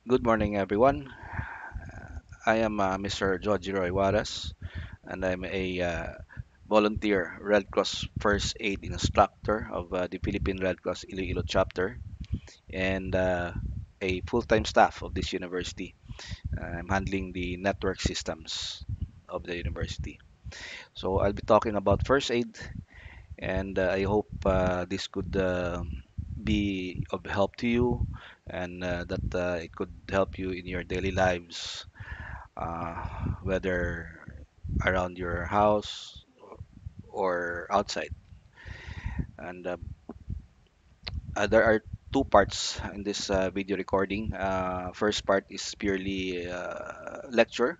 Good morning, everyone. I am Mr. George Roy Juarez, and I'm a volunteer Red Cross First Aid instructor of the Philippine Red Cross Iloilo chapter and a full-time staff of this university. I'm handling the network systems of the university. So I'll be talking about first aid, and I hope this could be of help to you and that it could help you in your daily lives uh, whether around your house or outside. And there are two parts in this video recording. First part is purely lecture,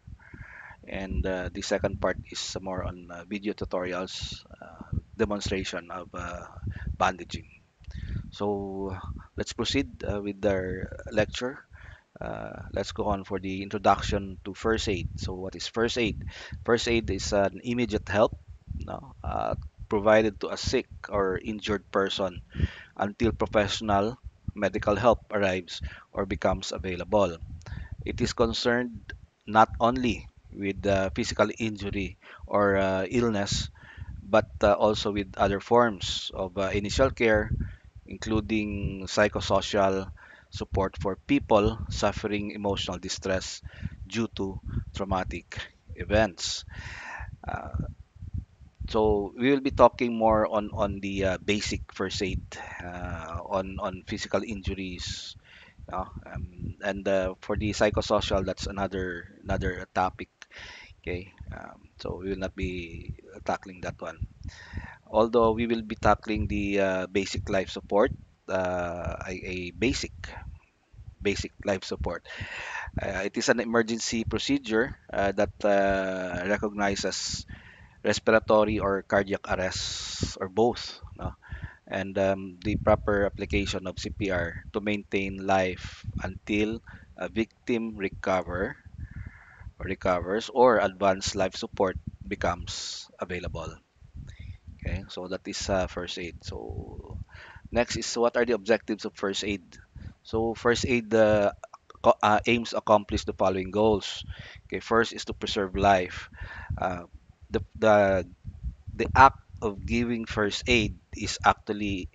and the second part is more on video tutorials, demonstration of bandaging. So let's proceed with our lecture. Let's go on for the introduction to first aid. So, what is first aid? First aid is an immediate help, no, provided to a sick or injured person until professional medical help arrives or becomes available. It is concerned not only with physical injury or illness, but also with other forms of initial care, including psychosocial support for people suffering emotional distress due to traumatic events. Uh, so we will be talking more on the basic first aid on physical injuries, and for the psychosocial, that's another topic. Okay, so we will not be tackling that one. Although we will be tackling the basic life support, a basic life support. It is an emergency procedure that recognizes respiratory or cardiac arrest or both, no? And the proper application of CPR to maintain life until a victim recovers or advanced life support becomes available. Okay, so that is first aid. So next is what are the objectives of first aid? So first aid aims to accomplish the following goals. Okay, first is to preserve life. Uh, the, the the act of giving first aid is actually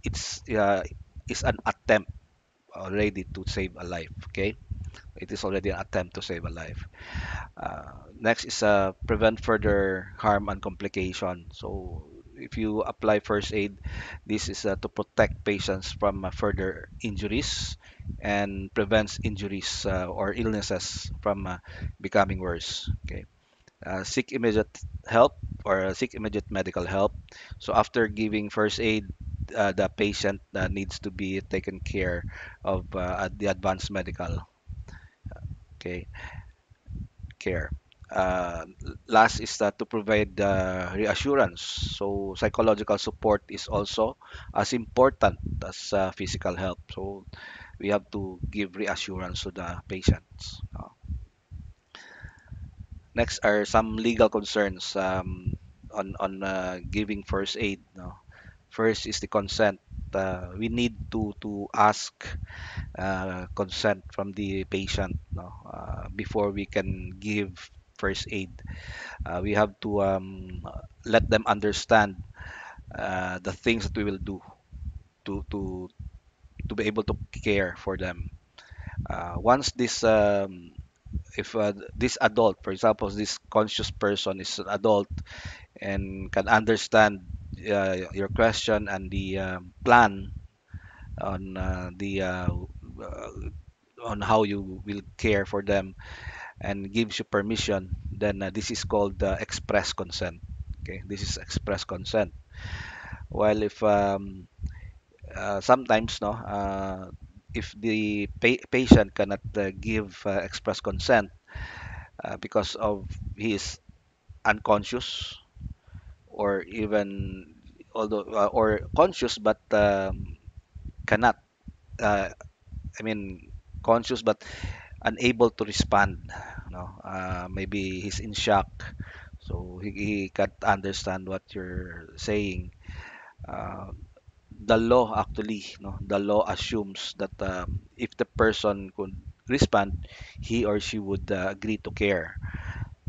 it's is an attempt already to save a life. Okay, it is already an attempt to save a life. Next is prevent further harm and complication. So if you apply first aid, this is to protect patients from further injuries and prevents injuries or illnesses from becoming worse. Okay. Seek immediate help or seek immediate medical help. So after giving first aid, the patient needs to be taken care of at the advanced medical okay care. Last is that to provide reassurance. So psychological support is also as important as physical help. So we have to give reassurance to the patients. Next are some legal concerns on giving first aid. No? First is the consent. We need to ask consent from the patient, no? Before we can give first aid. We have to let them understand the things that we will do to to to be able to care for them. Once this if this adult, for example, this conscious person is an adult and can understand your question and the plan on uh, on how you will care for them and gives you permission, then this is called express consent. Okay, this is express consent. While if sometimes no, if the patient cannot give express consent because of he is unconscious or even although or conscious but cannot I mean conscious but unable to respond, no, maybe he's in shock, so he can't understand what you're saying. uh, the law actually, no, the law assumes that if the person respond, he or she would agree to care.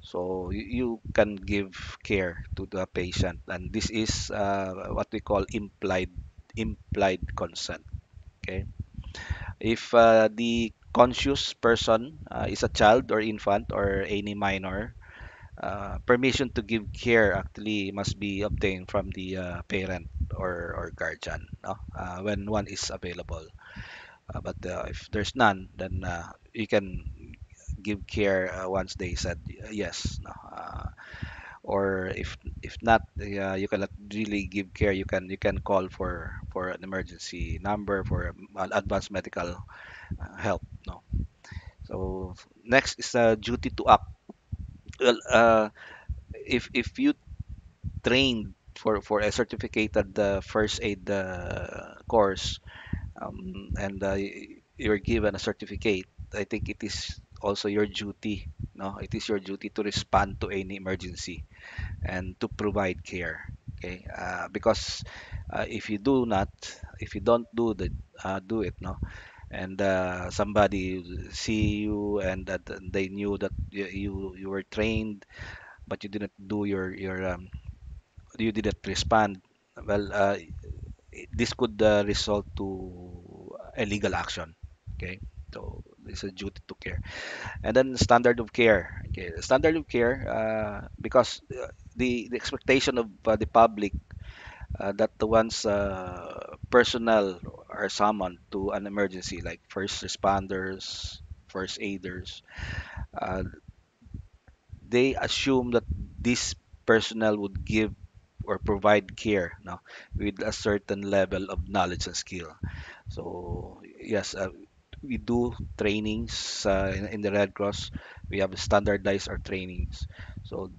So you can give care to the patient, and this is what we call implied consent. Okay, if the conscious person is a child or infant or any minor, permission to give care actually must be obtained from the parent or guardian, no? When one is available. But if there's none, then you can give care once they said yes. No? Or if not, you cannot really give care. You can call for an emergency number for advanced medical help. No. So next is the duty to act. Well, if you trained for a certificated first aid course, and you're given a certificate, I think it is also your duty. No, it is your duty to respond to any emergency and to provide care. Okay, because if you do not, if you don't do it, no, and somebody see you and that they knew that you were trained, but you didn't do your you didn't respond, well, this could result to a legal action. Okay, so it's a duty to care. And then standard of care. Okay, standard of care, because the expectation of the public, that the ones personnel are summoned to an emergency, like first responders, first aiders, uh, they assume that this personnel would give or provide care, no, with a certain level of knowledge and skill. So yes, we do trainings in the Red Cross. We have standardized our trainings, so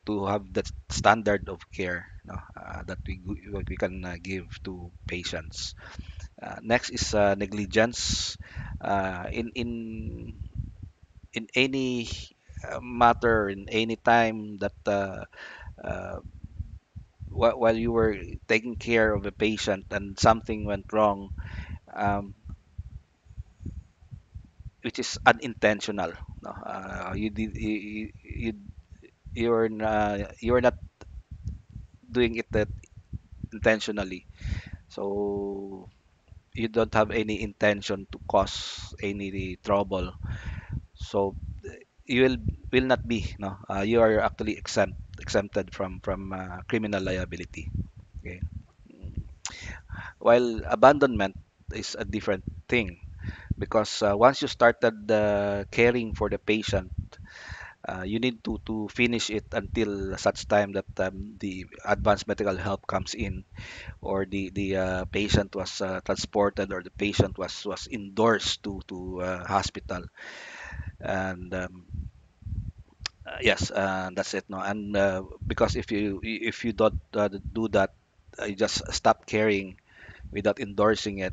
to have that standard of care, no, that what we can give to patients. Next is negligence. In any matter, in any time that while you were taking care of a patient and something went wrong, um, which is unintentional. No? You did you're not doing it that intentionally. So you don't have any intention to cause any trouble. So you will not be, no. You are actually exempted from criminal liability. Okay. While abandonment is a different thing, because once you started caring for the patient, you need to finish it until such time that the advanced medical help comes in, or the patient was transported, or the patient was endorsed to hospital. And yes, that's it. No, and because if you don't do that, you just stop caring without endorsing it,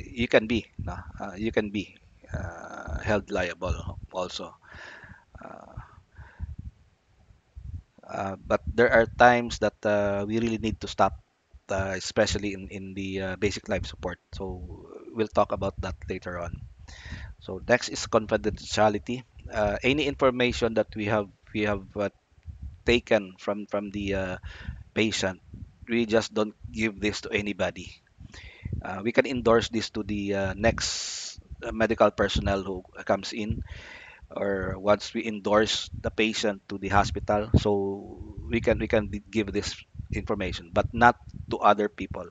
you can be, no, you can be held liable also. Uh, but there are times that we really need to stop, especially in the basic life support. So we'll talk about that later on. So next is confidentiality. Any information that we have taken from the patient, we just don't give this to anybody. We can endorse this to the next medical personnel who comes in, or once we endorse the patient to the hospital, so we can give this information, but not to other people.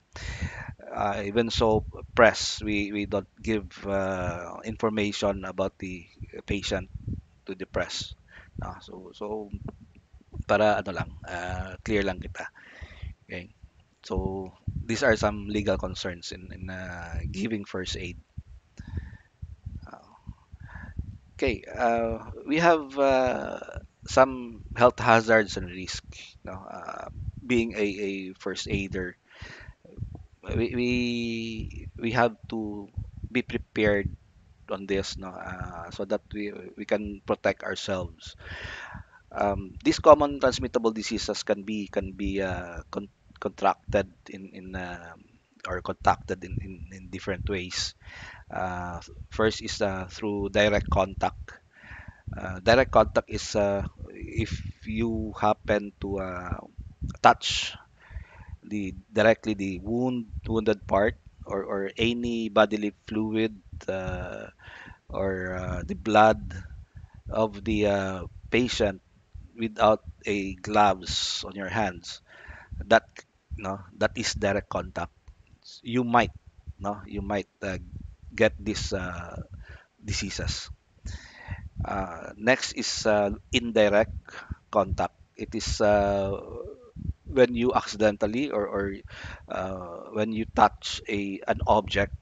Even so, press, we don't give information about the patient to the press. So para ano lang, clear lang kita. Okay, so these are some legal concerns in giving first aid. Uh, Okay, we have some health hazards and risk. No, being a first aider, we have to be prepared on this, no, so that we can protect ourselves. These common transmittable diseases can be contracted in or contacted in different ways. Uh, First is through direct contact. Direct contact is if you happen to touch directly the wounded part, or any bodily fluid, uh, or the blood of the patient without a gloves on your hands. That no, that is direct contact. You might no, you might get these diseases. Next is indirect contact. It is when you accidentally, or when you touch an object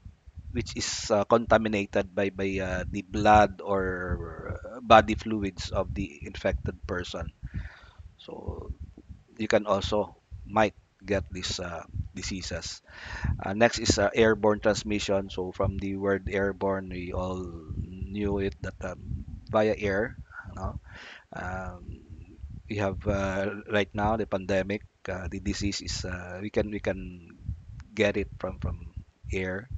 which is contaminated by the blood or body fluids of the infected person. So you can also might get these diseases. Next is airborne transmission. So from the word airborne, we all knew it that via air. You know, um, we have right now the pandemic. The disease is we can get it from air,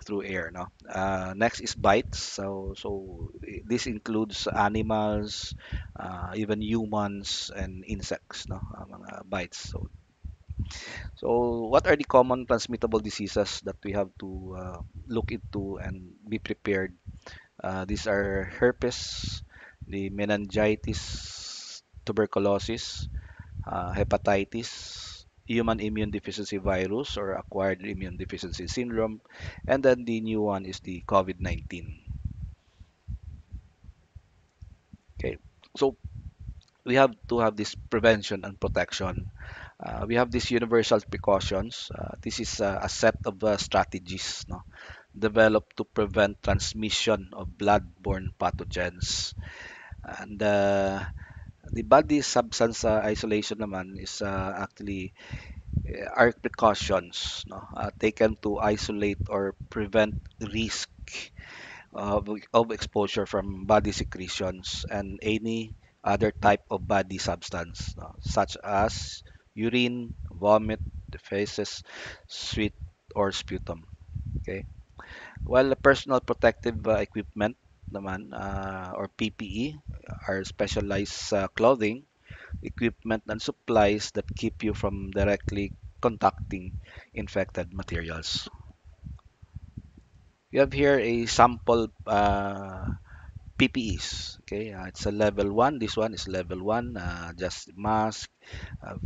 through air. No. Next is bites. This includes animals, even humans and insects. No, mga bites. So what are the common transmittable diseases that we have to look into and be prepared? These are herpes, the meningitis, tuberculosis, hepatitis, human immune deficiency virus or acquired immune deficiency syndrome, and then the new one is the COVID-19. Okay, so we have to have this prevention and protection. We have these universal precautions. This is a set of strategies, no, developed to prevent transmission of blood-borne pathogens. And the body substance isolation naman is actually are precautions, no, taken to isolate or prevent risk of exposure from body secretions and any other type of body substance, no, such as urine, vomit, the feces, sweat, or sputum. Okay. While the personal protective equipment naman, or PPE, are specialized clothing, equipment, and supplies that keep you from directly contacting infected materials. We have here a sample PPEs. Okay, it's a level one. This one is level one. Just mask,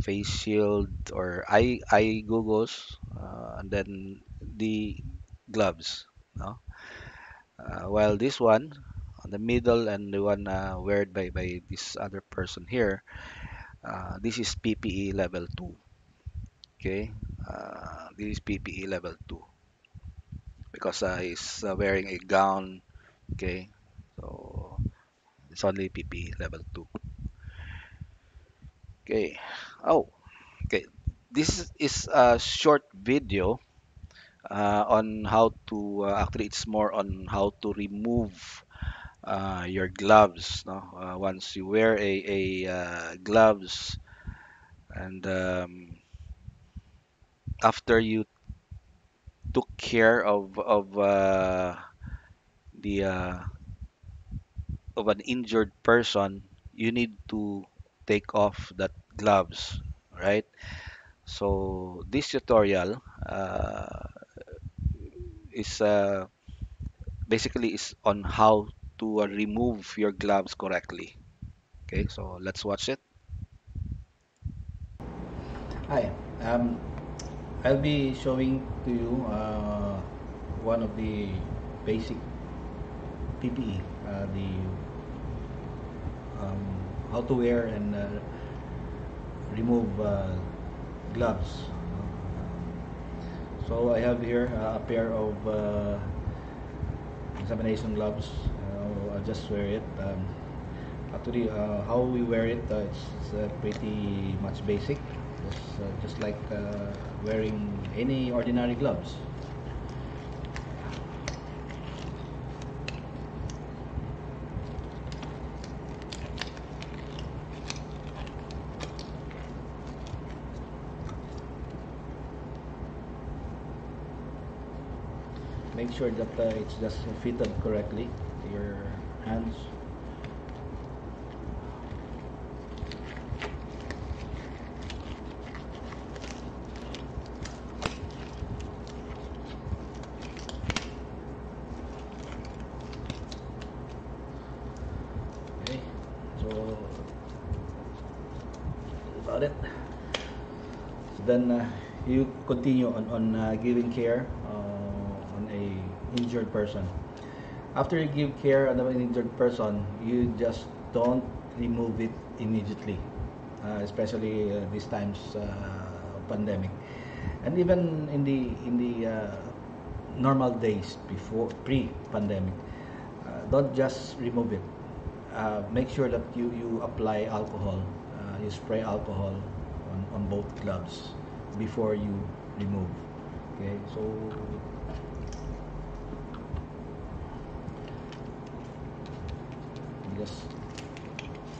face shield, or eye goggles, and then the gloves. No? While this one on the middle and the one weared by this other person here, this is PPE level two. Okay, this is PPE level two because he's wearing a gown. Okay, so it's only PPE level two. Okay. Oh, okay. This is a short video on how to actually it's more on how to remove your gloves. No, once you wear a gloves, and after you took care of the of an injured person, you need to take off that gloves, right? So this tutorial is basically is on how to remove your gloves correctly. Okay, so let's watch it. Hi, um, I'll be showing to you one of the basic PPE, the um, how to wear and remove gloves. So I have here a pair of examination gloves. I'll just wear it. Actually, how we wear it, it's pretty much basic. Just like wearing any ordinary gloves. make sure that it's just fitted correctly to your hands. Okay, so about it. So then you continue on giving care on a injured person. After you give care on an injured person, you just don't remove it immediately, especially these times pandemic, and even in the normal days before pre-pandemic. Don't just remove it. Make sure that you apply alcohol. You spray alcohol on both gloves before you remove. Okay, so you just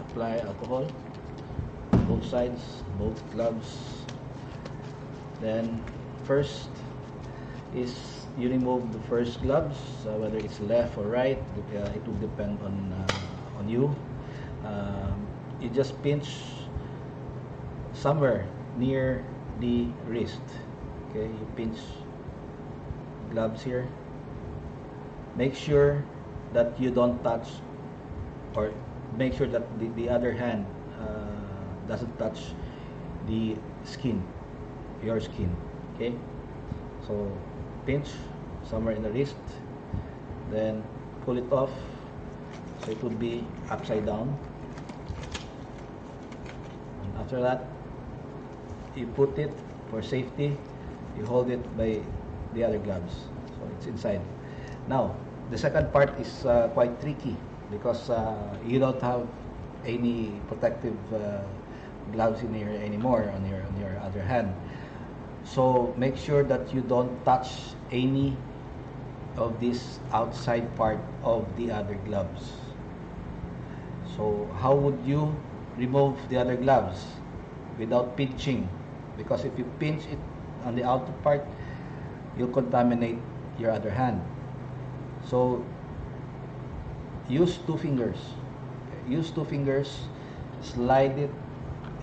apply alcohol both sides, both gloves. Then first is you remove the first gloves, whether it's left or right. It will depend on you. You just pinch somewhere near the wrist. Okay, you pinch gloves here. Make sure that you don't touch, or make sure that the other hand doesn't touch the skin, your skin. Okay, so pinch somewhere in the wrist, then pull it off, so it would be upside down. And after that, you put it for safety, you hold it by the other gloves, so it's inside. Now the second part is quite tricky because you don't have any protective gloves in here anymore on your other hand. So make sure that you don't touch any of this outside part of the other gloves. So how would you remove the other gloves without pinching? Because if you pinch it on the outer part, you'll contaminate your other hand. So use two fingers. Use two fingers, slide it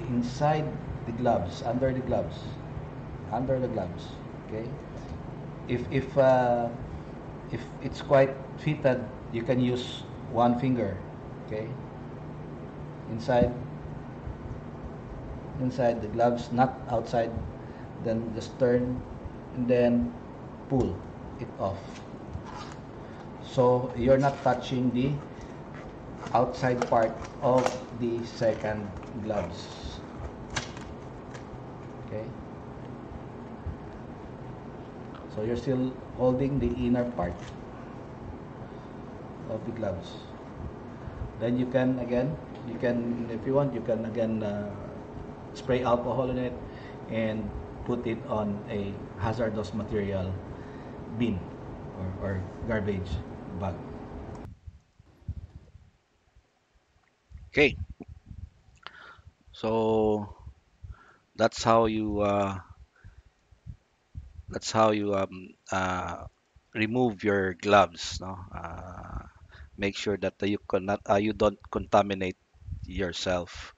inside the gloves, under the gloves. Okay. If it's quite fitted, you can use one finger. Okay. Inside inside the gloves, not outside. Then just turn and then pull it off. So you're not touching the outside part of the second gloves. Okay. So you're still holding the inner part of the gloves. Then you can, if you want, you can again spray alcohol in it and put it on a hazardous material bin or garbage bag. Okay, so that's how you remove your gloves. No, make sure that you don't contaminate yourself.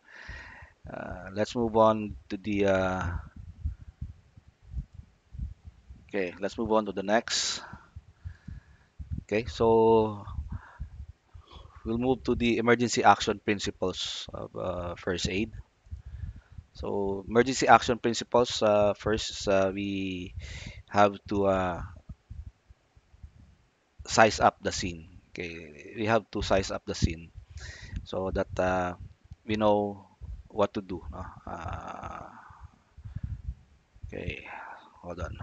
Let's move on to the okay. Let's move on to the next. Okay, so we'll move to the emergency action principles of first aid. So emergency action principles. First, we have to size up the scene. Okay, we have to size up the scene so that we know what to do. No? Okay, hold on.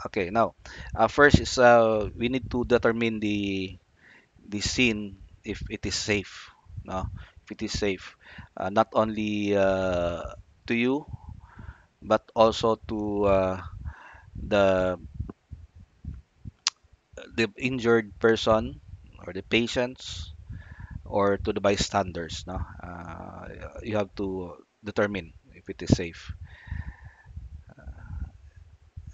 Okay, now first is we need to determine the scene if it is safe. No, if it is safe, not only to you but also to the the injured person or the patients or to the bystanders. No, you have to determine if it is safe.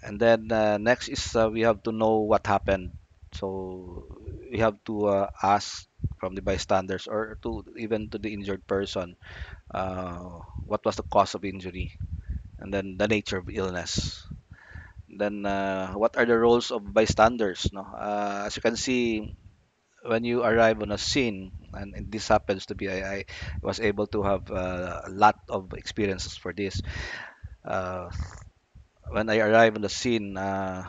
And then next is we have to know what happened. So we have to ask from the bystanders or to even to the injured person what was the cause of injury, and then the nature of illness. Then what are the roles of bystanders? No, as you can see, when you arrive on a scene, and this happens to be, I was able to have a lot of experiences for this. Uh, when I arrive on the scene, I've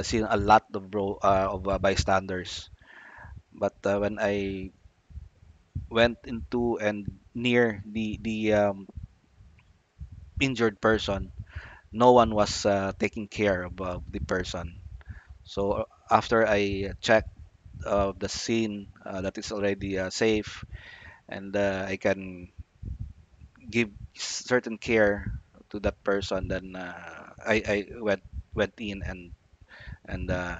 seen a lot of bystanders. But when I went into and near the injured person, no one was taking care of the person. So after I checked the scene that is already safe, and I can give certain care to that person, then I went in and uh,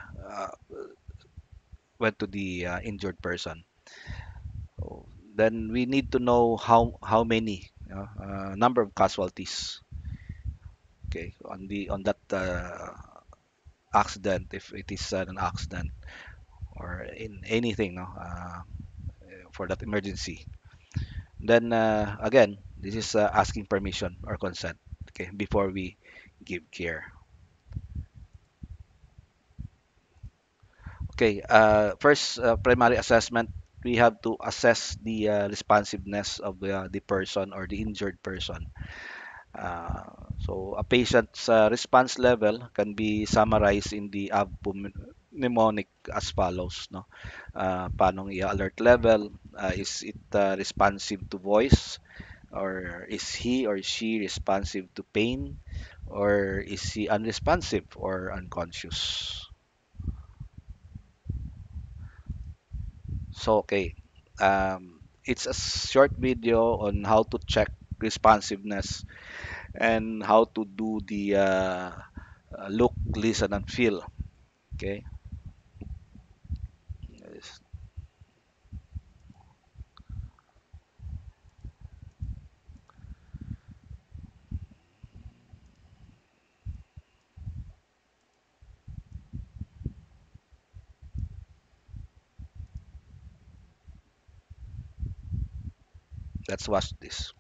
went to the injured person. So then we need to know how many number of casualties, okay, on that accident, if it is an accident or in anything, no, for that emergency. Then again, this is asking permission or consent, okay, before we give care. Okay, first primary assessment, we have to assess the responsiveness of the person or the injured person. So a patient's response level can be summarized in the above mnemonic as follows, no? Paano i-alert level? Is it responsive to voice, or is he or she responsive to pain, or is he unresponsive or unconscious? So okay, it's a short video on how to check responsiveness and how to do the look, listen, and feel. Okay, Yes, let's watch this.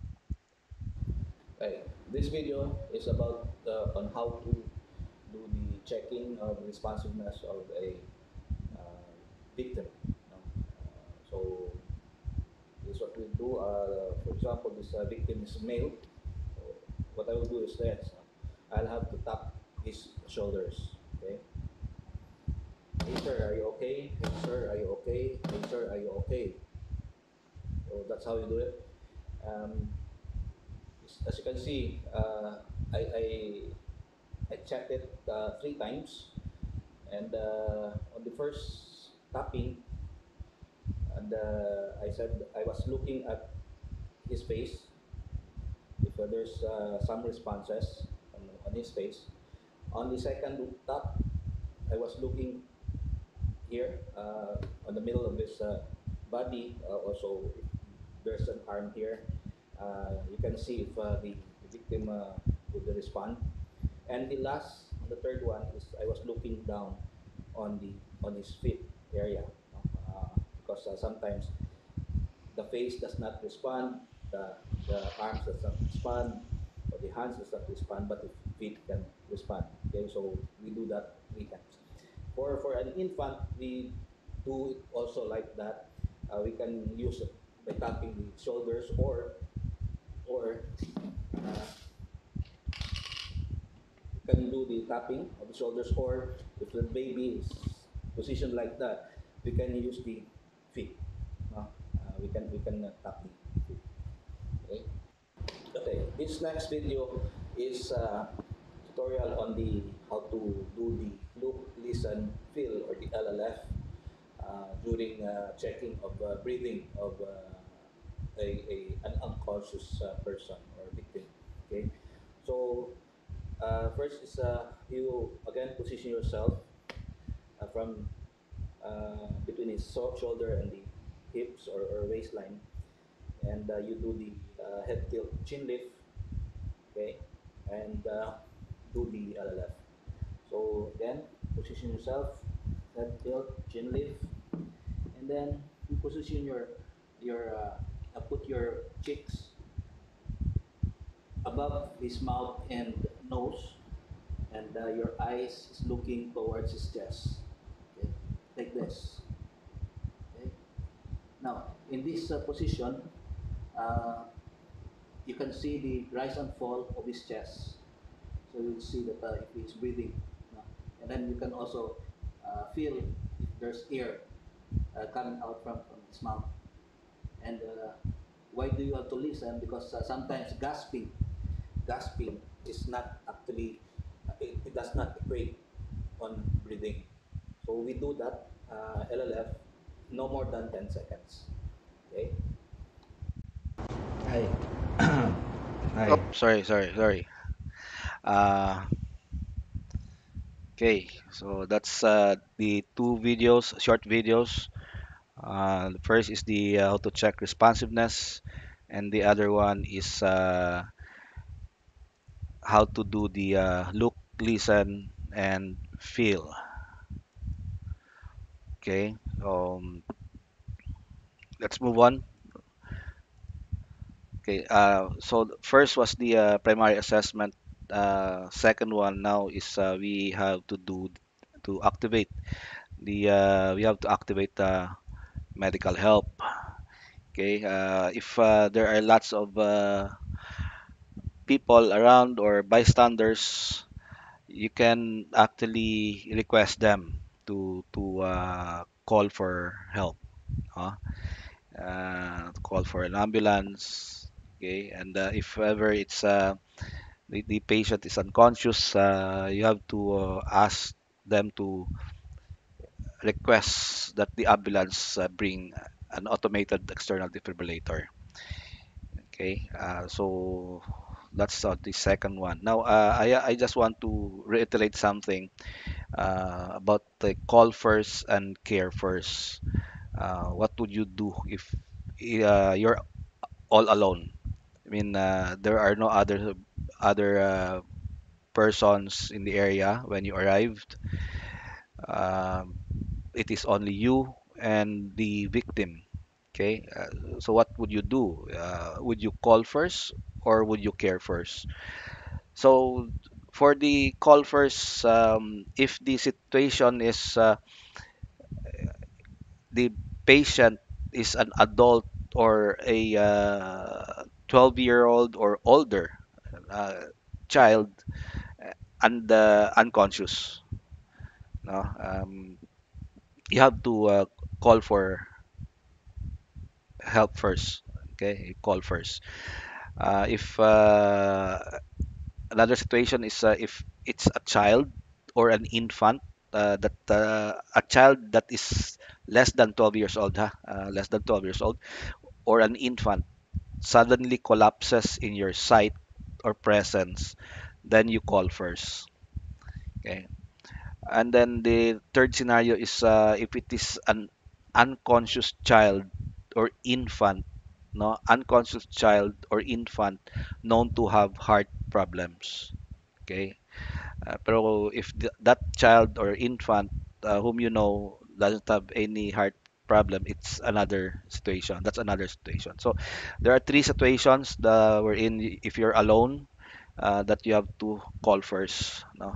Okay, this video is about on how to do the checking of responsiveness of a uh, victim. So this is what we do. For example, this victim is male. So what I will do is this: I'll have to tap his shoulders. Okay. Hey sir, are you okay? Hey sir, are you okay? Hey sir, are you okay? So that's how you do it. Um, as you can see, I checked it 3 times, and on the first tapping, and I said I was looking at his face if there's some responses on his face. On the second tap, I was looking here on the middle of his body. Also, if there's an arm here, you can see if the victim would respond. And on the third one is I was looking down on the on his feet area, because sometimes the face does not respond, the arms does not respond, or the hands does not respond, but the feet can respond. Okay, so we do that 3 times. For an infant, we do it also like that. We can use it by tapping the shoulders, or you can do the tapping of the shoulders, or if the baby is positioned like that, we can use the feet. We can tap the feet. Okay. Okay, this next video is a tutorial on the how to do the look, listen, feel, or the LLF during checking of breathing of an unconscious person or victim. Okay, so first is you again position yourself from between his shoulder and the hips or waistline, and you do the head tilt chin lift, okay, and do the LLF. So again, position yourself, head tilt, chin lift, and then you position your put your cheeks above his mouth and nose, and your eyes is looking towards his chest. Okay, like this. Okay. Now, in this position, uh, you can see the rise and fall of his chest. So you'll see that if he's breathing, you know, and then you can also feel if there's air coming out from his mouth. And why do you have to listen? Because sometimes gasping is not actually, it does not equate on breathing. So we do that LLF no more than 10 seconds. Okay. Hi. Oh, Hi. sorry. Uh, okay, so that's the two videos, short videos. The first is the how to check responsiveness, and the other one is how to do the look, listen, and feel. Okay, let's move on. Okay, so first was the primary assessment. Second one now is we have to do to activate we have to activate medical help. Okay, if there are lots of people around or bystanders, you can actually request them to call for help. Huh? To call for an ambulance. Okay, and if ever the patient is unconscious, you have to ask them to request that the ambulance bring an automated external defibrillator. Okay, so that's the second one. Now, I just want to reiterate something about the call first and care first. What would you do if you're all alone? I mean, there are no other persons in the area when you arrived. Um, it is only you and the victim. Okay, so what would you do? Would you call first or would you care first? So for the call first, if the situation is the patient is an adult or a 12-year-old or older child and unconscious, no, you have to call for help first. Okay, you call first. If another situation is if it's a child or an infant, that a child that is less than 12 years old, less than 12 years old, or an infant suddenly collapses in your sight or presence, then you call first. Okay. And then the third scenario is if it is an unconscious child or infant, no, unconscious child or infant known to have heart problems. Okay. Pero if that child or infant whom you know doesn't have any heart problem, it's another situation. That's another situation. So there are three situations wherein if you're alone, that you have to call first. No?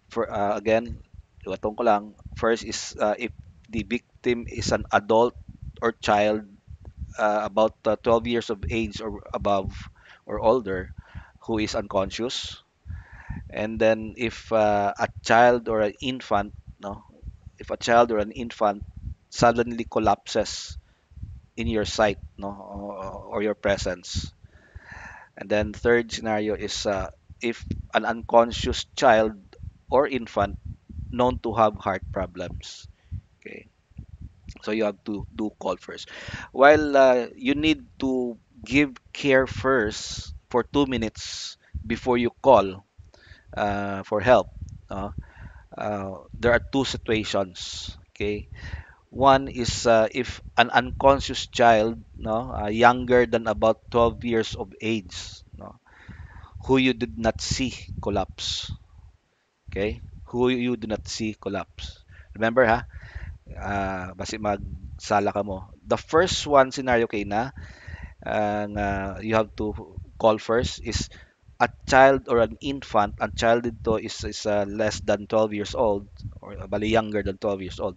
For again, iwatong ko lang. First is if the victim is an adult or child about 12 years of age or above or older who is unconscious. And then if a child or an infant, no, if a child or an infant suddenly collapses in your sight, no, or your presence. And then third scenario is if an unconscious child or infant known to have heart problems. Okay, so you have to do call first. While you need to give care first for 2 minutes before you call for help. Uh, there are two situations. Okay. One is if an unconscious child, no, younger than about 12 years of age, no, who you did not see collapse. Okay? Who you do not see collapse. Remember ha, basi magsala ka mo. The first one scenario kay na nga you have to call first is a child or an infant. Ang child dito is less than 12 years old or bali younger than 12 years old.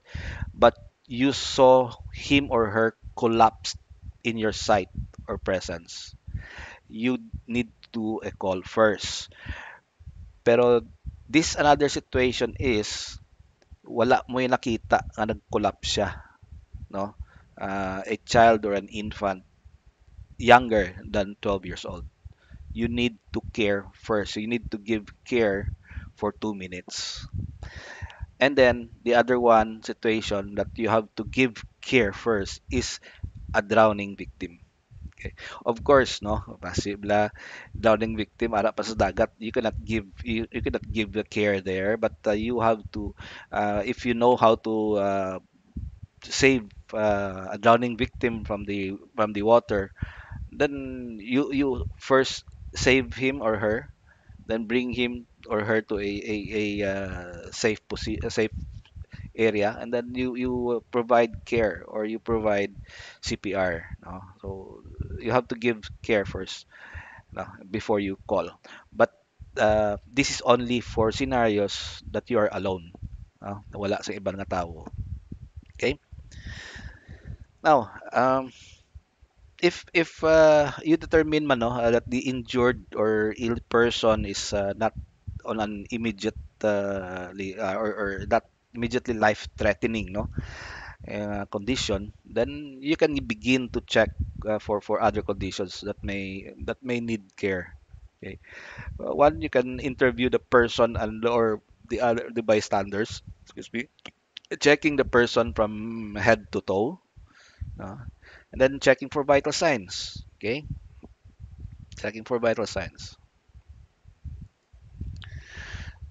But you saw him or her collapse in your sight or presence. You need to a call first. Pero this another situation is wala mo yung nakita nga nag-collapse siya, no? A child or an infant younger than 12 years old. You need to care first. You need to give care for 2 minutes. And then the other one situation that you have to give care first is a drowning victim. Okay. Of course, no, possible drowning victim ara pa sa dagat. You cannot give the care there, but you have to if you know how to save a drowning victim from the water, then you first save him or her, then bring him or her to a safe area, and then you provide care or you provide CPR. No? So you have to give care first, no, before you call. But this is only for scenarios that you are alone. No? Na wala sa ibang nga tao. Okay? Now, if you determine man, no, that the injured or ill person is not on an immediate or that immediately life threatening, no, condition, then you can begin to check for other conditions that may need care. Okay. One, you can interview the person and or the bystanders. Excuse me. Checking the person from head to toe, uh, and then checking for vital signs. Okay, checking for vital signs.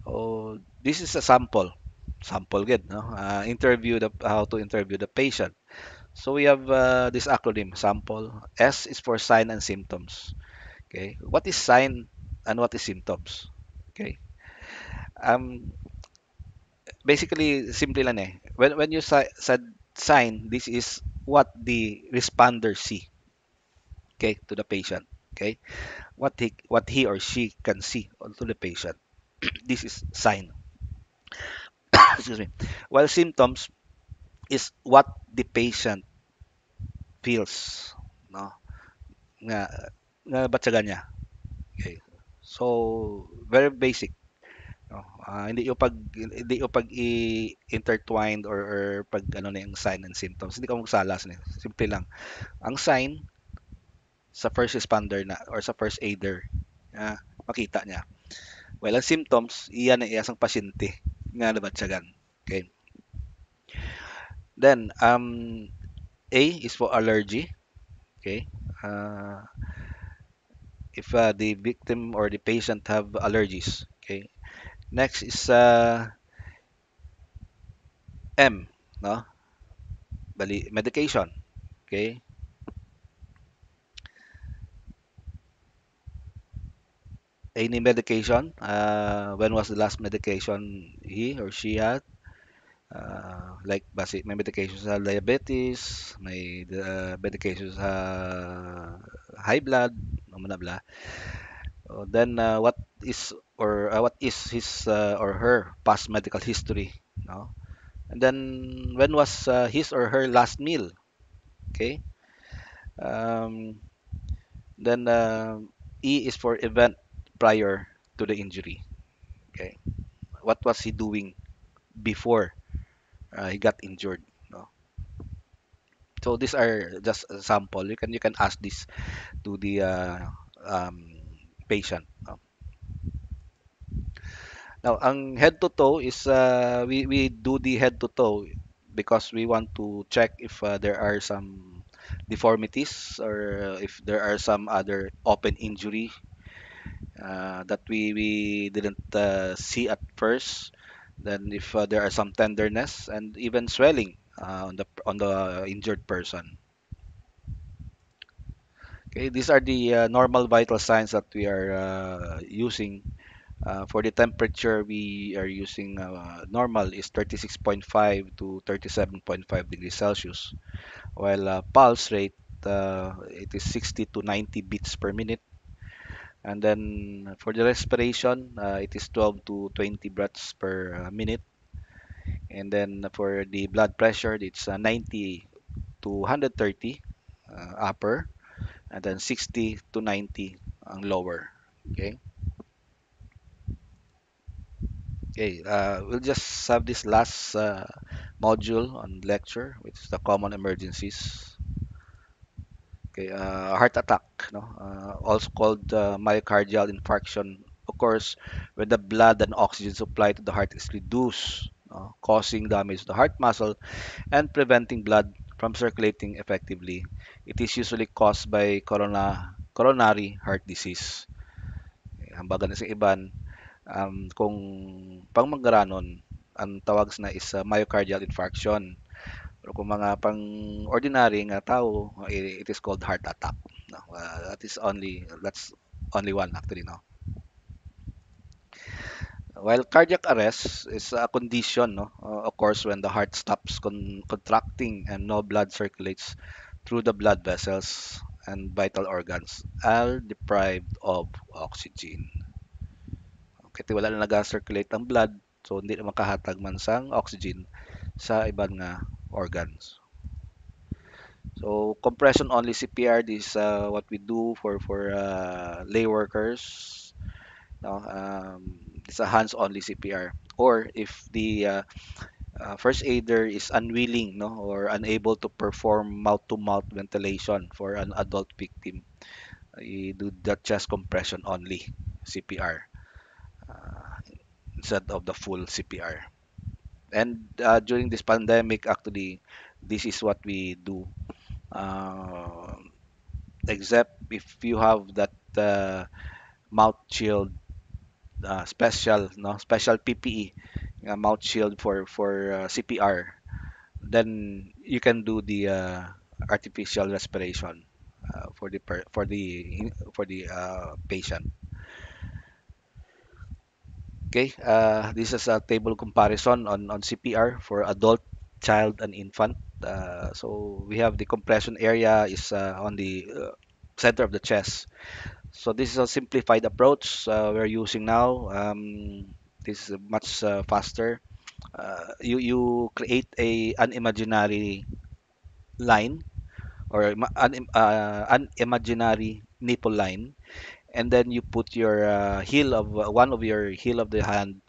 Oh, this is a sample. Sample good, no? Interview the how to interview the patient. So we have this acronym sample. S is for sign and symptoms. Okay, what is sign and what is symptoms? Okay, um, basically simple lang eh. When you said sign, this is what the responder see. Okay, to the patient. Okay, what he or she can see to the patient. This is sign. Excuse me. While symptoms is what the patient feels, no? Nga nga batsagan niya. Okay. So very basic, no? Hindi yung pag intertwined or pag ano na yung sign and symptoms. Hindi ka magsalas na. Simple lang. Ang sign sa first responder na or sa first aider, makita niya. Well, ang symptoms, iyan ang iyasang pasyente nga nabatsagan. Okay. Then, A is for allergy. Okay. Uh, if the victim or the patient have allergies. Okay. Next is M, no? Bali, medication. Okay. Any medication? When was the last medication he or she had? Like basi may medication sa diabetes, may medication sa high blood, no man bla. Then what is his or her past medical history, no? And then when was his or her last meal? Okay. Um, then E is for event prior to the injury. Okay. What was he doing before he got injured? No. So these are just a sample. You can ask this to the um, patient. No? Now, ang head to toe is we do the head to toe because we want to check if there are some deformities or if there are some other open injury that we didn't see at first. Then if there are some tenderness and even swelling on the injured person. Okay, these are the normal vital signs that we are using. For the temperature, we are using normal is 36.5 to 37.5 degrees Celsius, while pulse rate it is 60 to 90 beats per minute. And then for the respiration, it is 12 to 20 breaths per minute. And then for the blood pressure, it's 90 to 130 upper, and then 60 to 90 ang lower. Okay. Okay. We'll just have this last module on lecture, which is the common emergencies. Okay. Heart attack, no, also called myocardial infarction, occurs when the blood and oxygen supply to the heart is reduced, causing damage to the heart muscle and preventing blood from circulating effectively. It is usually caused by coronary heart disease. Hambagan na sa iban, kung pangmanggaranon, ang tawag na is myocardial infarction. Pero kung mga pang ordinary nga tao, it is called heart attack. No? That's only one actually, no. While cardiac arrest is a condition, no, occurs when the heart stops contracting and no blood circulates through the blood vessels and vital organs are deprived of oxygen. Kasi wala na nag-circulate ang blood, so hindi na makahatag man sang oxygen sa ibang nga organs. So compression only CPR, this what we do for lay workers. No, it's a hands only CPR. Or if the first aider is unwilling, no, or unable to perform mouth to mouth ventilation for an adult victim, you do the chest compression only CPR instead of the full CPR. And during this pandemic, actually, this is what we do. Uh, Except if you have that mouth shield, special PPE, mouth shield for CPR, then you can do the artificial respiration for the patient. Okay, this is a table comparison on CPR for adult, child, and infant. So we have the compression area is on the center of the chest. So this is a simplified approach we're using now. This is much faster. You create an imaginary line or an imaginary nipple line, and then you put your heel of one of your heel of the hand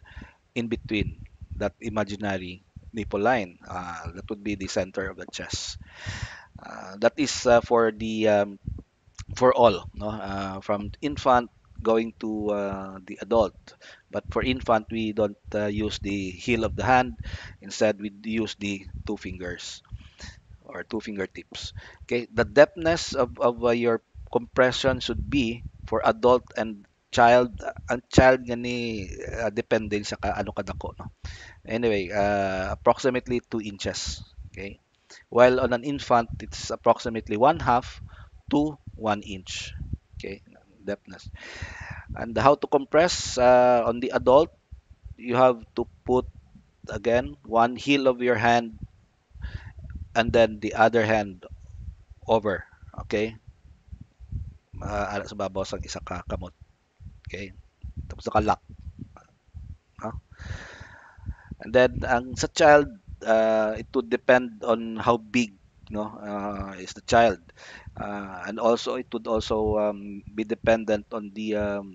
in between that imaginary nipple line. That would be the center of the chest. That is for all, no? From infant going to the adult. But for infant, we don't use the heel of the hand. Instead, we use the two fingers or two fingertips. Okay, the depthness of your compression should be for adult and child. Ang child gani depende sa ano kadako, no? Anyway, approximately 2 inches. Okay. While on an infant, it's approximately one half to 1 inch. Okay, depthness. And how to compress on the adult, you have to put again one heel of your hand and then the other hand over. Okay, sa babaw sa isa ka kamot. Okay, tapos naka-lock. No? And then ang sa child, it would depend on how big, no, is the child, and also it would also be dependent on the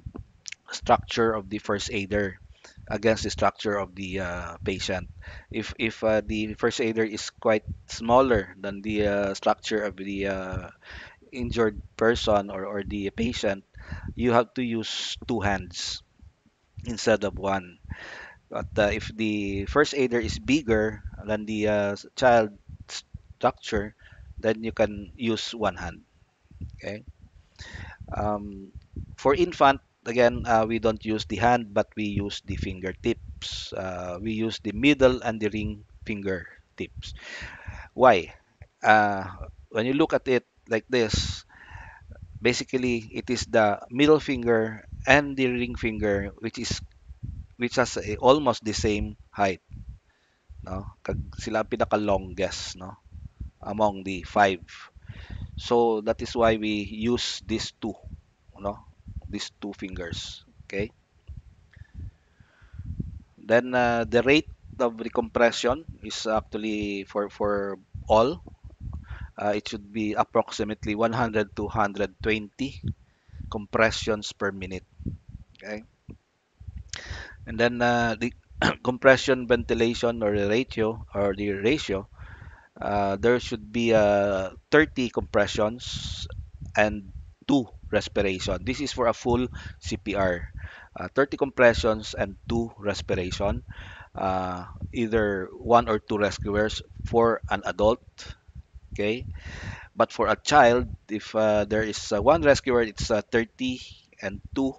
structure of the first aider against the structure of the patient. If the first aider is quite smaller than the structure of the injured person or the patient, you have to use two hands instead of one. But if the first aider is bigger than the child structure, then you can use one hand. Okay. Um, for infant, again, we don't use the hand, but we use the fingertips. We use the middle and the ring fingertips. Why? When you look at it like this, basically it is the middle finger and the ring finger which has almost the same height, no? Sila ang pinaka longest, no, among the five. So that is why we use these two, no, these two fingers. Okay. Then the rate of the compression is actually for all. It should be approximately 100 to 120 compressions per minute. Okay. And then the compression ventilation or the ratio, there should be 30 compressions and 2 respiration. This is for a full CPR. 30 compressions and 2 respiration. Either one or two rescuers for an adult. Okay, but for a child, if there is one rescuer, it's 30 and 2.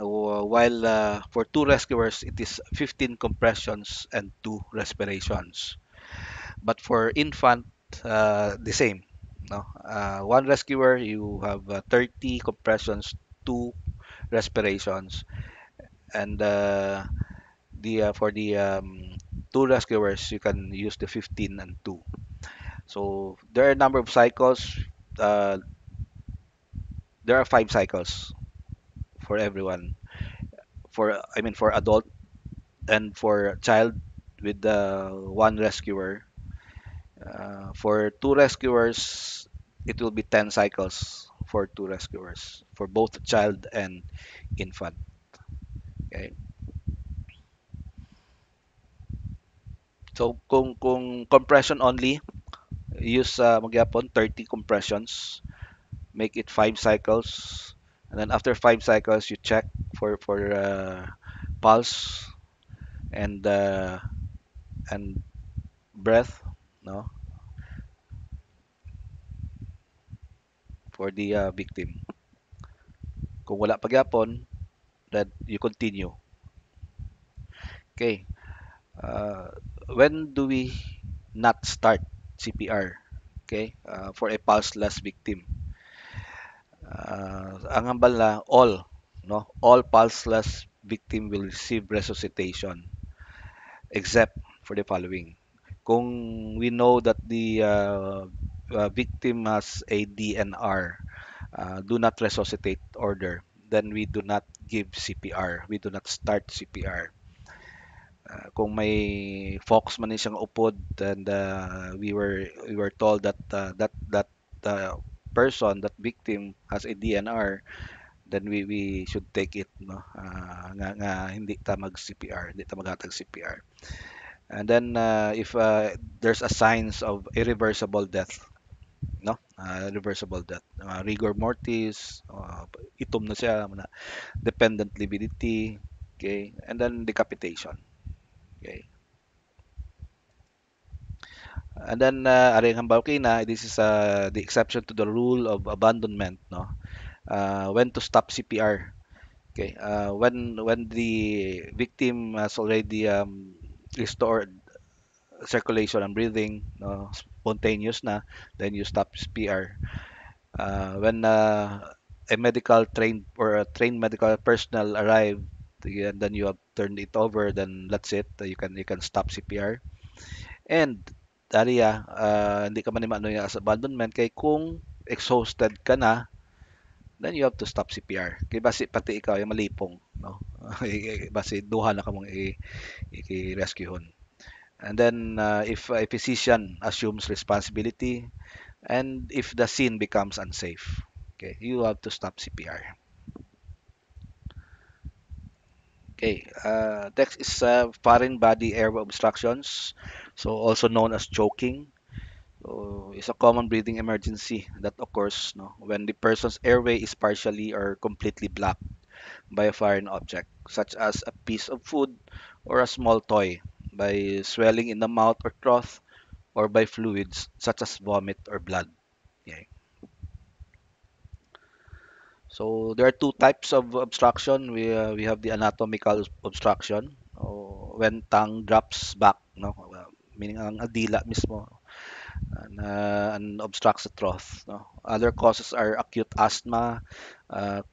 While for two rescuers, it is 15 compressions and 2 respirations. But for infant, the same. No, one rescuer, you have 30 compressions, 2 respirations, and the for the two rescuers, you can use the 15 and 2. So there are a number of cycles. Uh, there are 5 cycles for everyone. For I mean for adult and for child with one rescuer. For two rescuers, it will be 10 cycles for two rescuers for both child and infant. Okay. So kung compression only, use magyapon 30 compressions, make it 5 cycles, and then after 5 cycles you check for pulse and breath, no, for the victim. Kung wala pa gyapon, then you continue. Okay. Uh, when do we not start CPR? Okay, for a pulseless victim. Ang hambal na all, no? All pulseless victim will receive resuscitation except for the following. Kung we know that the victim has a DNR, do not resuscitate order, then we do not give CPR. We do not start CPR. Kung may Fox man siyang upod and we were told that uh, person, that victim has a DNR, then we should take it, no, nga hindi ta mag CPR, hindi ta maghatag CPR. And then if there's a signs of irreversible death, no, irreversible death, rigor mortis, itom na siya, dependent lividity, okay, and then decapitation. Okay. And then aring hambal na, this is the exception to the rule of abandonment, no. When to stop CPR. Okay. When the victim has already restored circulation and breathing, no, spontaneous na, then you stop CPR. When a medical trained or a trained medical personnel arrive, and then you have turned it over, then that's it. You can stop CPR. And Daria, hindi ka man ano yung as abandonment kay kung exhausted ka na, then you have to stop CPR. Kay basi pati ikaw yung malipong, no? Basi duha na ka mong i-rescuehon. And then if a physician assumes responsibility and if the scene becomes unsafe, okay, you have to stop CPR. Okay, next is foreign body airway obstructions, so also known as choking. So it's a common breathing emergency that occurs, no, when the person's airway is partially or completely blocked by a foreign object, such as a piece of food or a small toy, by swelling in the mouth or throat, or by fluids such as vomit or blood. Yeah. So there are two types of obstruction. We have the anatomical obstruction, when tongue drops back, no, meaning ang dila mismo, and obstructs the throat. No. Other causes are acute asthma, uh,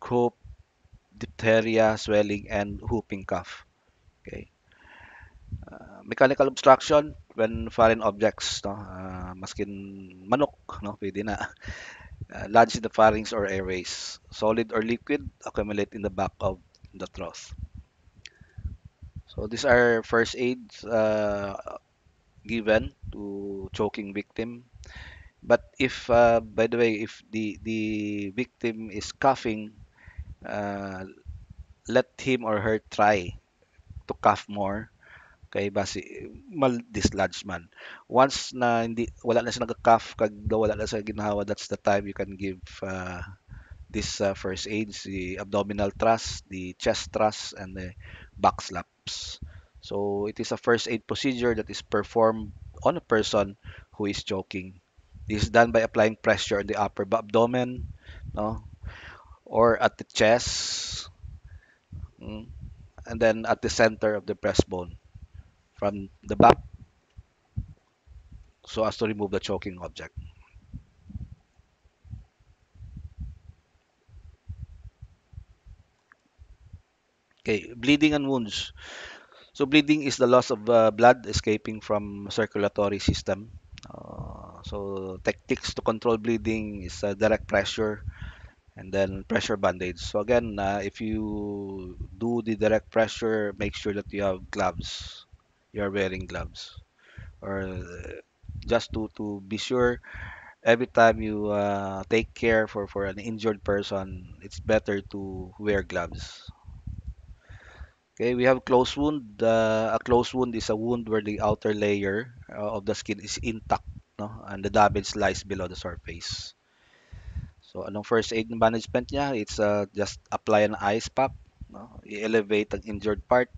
croup, diphtheria, swelling, and whooping cough. Okay. Mechanical obstruction when foreign objects, no, maskin manok, no, pwede na, lodge in the pharynx or airways. Solid or liquid accumulate in the back of the throat. So these are first aids given to choking victim. But if, by the way, if the victim is coughing, uh, let him or her try to cough more. Kay base mal-dislodge man. Once na hindi wala na siya nagka-cough kag wala na siya ginhawa, that's the time you can give this first aids, the abdominal thrust, the chest thrust, and the back slaps. So it is a first aid procedure that is performed on a person who is choking. This is done by applying pressure on the upper abdomen, no, or at the chest, mm, and then at the center of the breastbone from the back, so as to remove the choking object. Okay, bleeding and wounds. So bleeding is the loss of blood escaping from circulatory system. So techniques to control bleeding is direct pressure and then pressure bandage. So again, if you do the direct pressure, make sure that you have gloves. You are wearing gloves, or just to be sure, every time you take care for an injured person, it's better to wear gloves. Okay, we have closed wound. A closed wound is a wound where the outer layer of the skin is intact, no? And the damage lies below the surface. So, anong first aid management niya? It's just apply an ice pack, no? I-elevate ang injured part.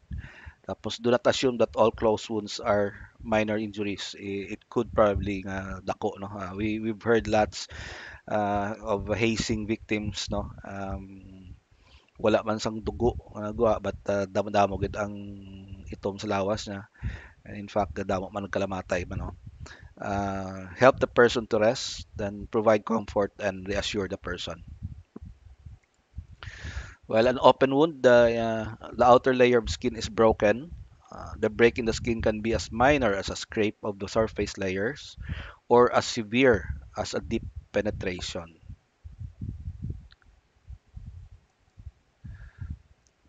Tapos, do not assume that all closed wounds are minor injuries. It could probably dako, no? We've heard lots of hazing victims, no? Wala man sang dugo nga nagawa, but damo-damo gid ang itom sa lawas niya. And in fact, damo man nagkalamatay man, no? Help the person to rest, then provide comfort and reassure the person. While an open wound, the outer layer of skin is broken. The break in the skin can be as minor as a scrape of the surface layers or as severe as a deep penetration.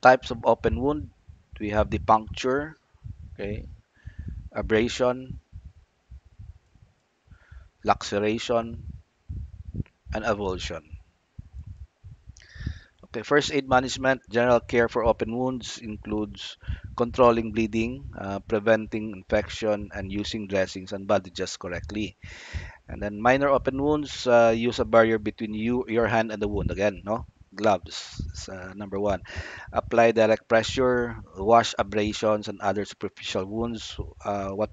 Types of open wound, we have the puncture, okay, abrasion, laceration, and avulsion. Okay, first aid management, general care for open wounds includes controlling bleeding, preventing infection, and using dressings and bandages correctly. And then minor open wounds, use a barrier between your hand and the wound. Again, no, gloves is number one. Apply direct pressure, wash abrasions and other superficial wounds. What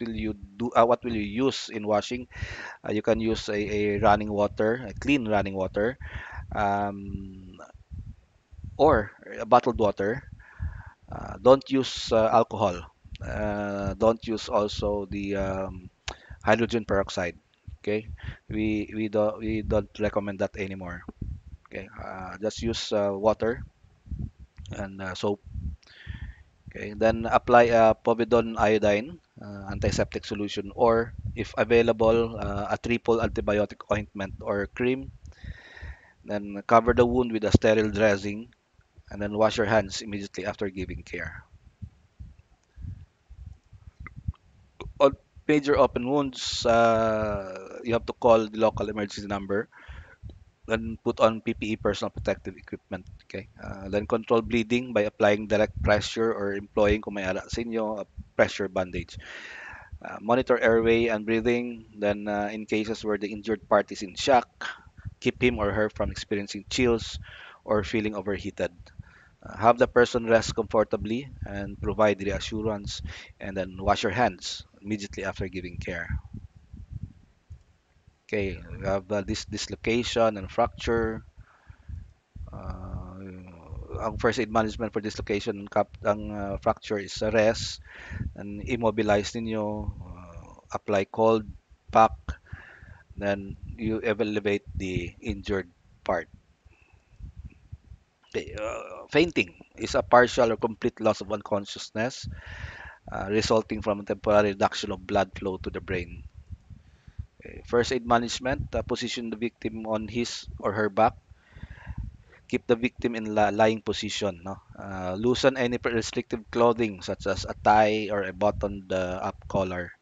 will you do? What will you use in washing? You can use a running water, a clean running water, um, or bottled water. Don't use alcohol. Don't use also the hydrogen peroxide. Okay, we don't recommend that anymore. Okay, just use water and soap. Okay, then apply povidone iodine antiseptic solution, or if available, a triple antibiotic ointment or cream. Then cover the wound with a sterile dressing, and then wash your hands immediately after giving care. On major open wounds, you have to call the local emergency number and put on PPE, personal protective equipment. Okay. Then control bleeding by applying direct pressure or employing, kung may ala sa inyo, a pressure bandage. Monitor airway and breathing. Then, in cases where the injured party is in shock, keep him or her from experiencing chills or feeling overheated. Have the person rest comfortably and provide reassurance, and then wash your hands immediately after giving care. Okay, we have this dislocation and fracture. ang first aid management for dislocation ang fracture is rest and immobilize ninyo, apply cold pack, then you elevate the injured part. Okay, fainting is a partial or complete loss of unconsciousness resulting from a temporary reduction of blood flow to the brain. Okay, first aid management, position the victim on his or her back, keep the victim in lying position, no? Loosen any restrictive clothing such as a tie or a buttoned up collar.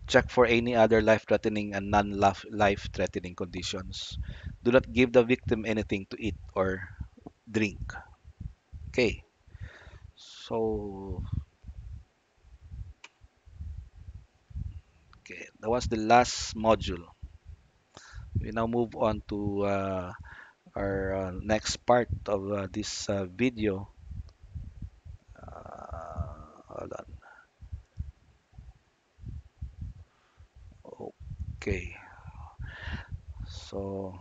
Check for any other life-threatening and non-life-threatening conditions. Do not give the victim anything to eat or drink. Okay, so okay, that was the last module. We now move on to our next part of this video. Hold on. Okay, so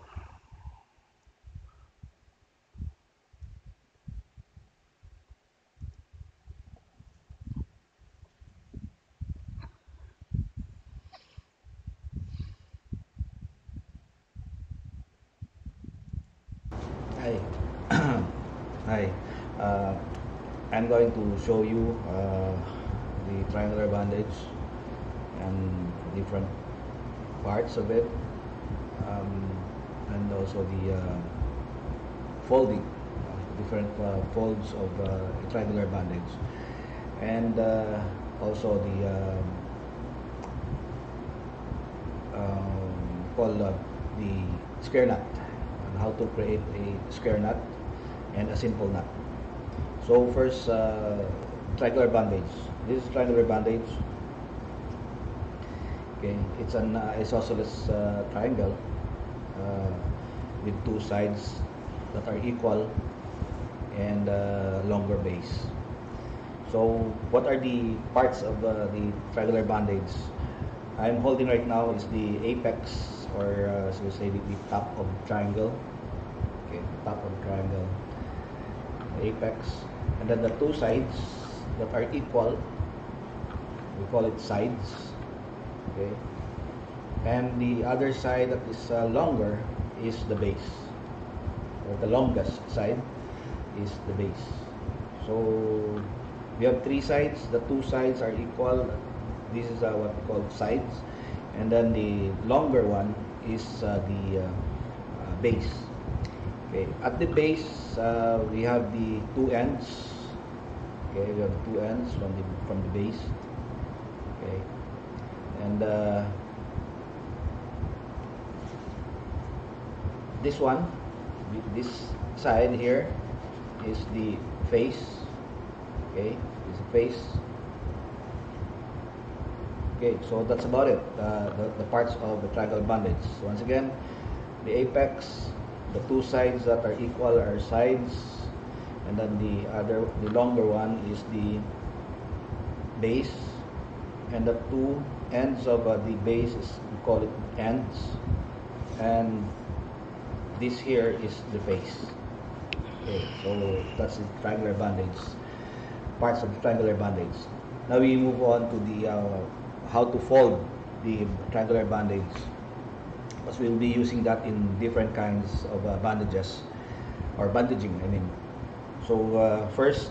Hi. Hi. Uh, I'm going to show you the triangular bandage and different parts of it, um, and also the folding, different folds of a triangular bandage, and also the called the square nut, and how to create a square nut and a simple nut. So first, triangular bandage. This is triangular bandage. Okay, it's an isosceles triangle uh, with two sides that are equal and longer base. So what are the parts of the triangular bandage? I'm holding right now is the apex, or so we say the top of triangle. Okay, top of triangle, apex, and then the two sides that are equal, we call it sides. Okay, and the other side that is longer is the base, or the longest side is the base. So we have three sides. The two sides are equal. This is what we call sides, and then the longer one is the base. Okay, at the base we have the two ends. Okay, we have two ends from the base. Okay, and this one, this side here is the face. Okay, is the face. Okay, so that's about it. The parts of the triangle bandage. So once again, the apex, the two sides that are equal are sides, and then the longer one is the base, and the two ends of the base is, we call it ends, and this here is the face. Okay, so that's the triangular bandage, parts of the triangular bandage. Now we move on to the how to fold the triangular bandage, because we'll be using that in different kinds of bandages, or bandaging, I mean. So first,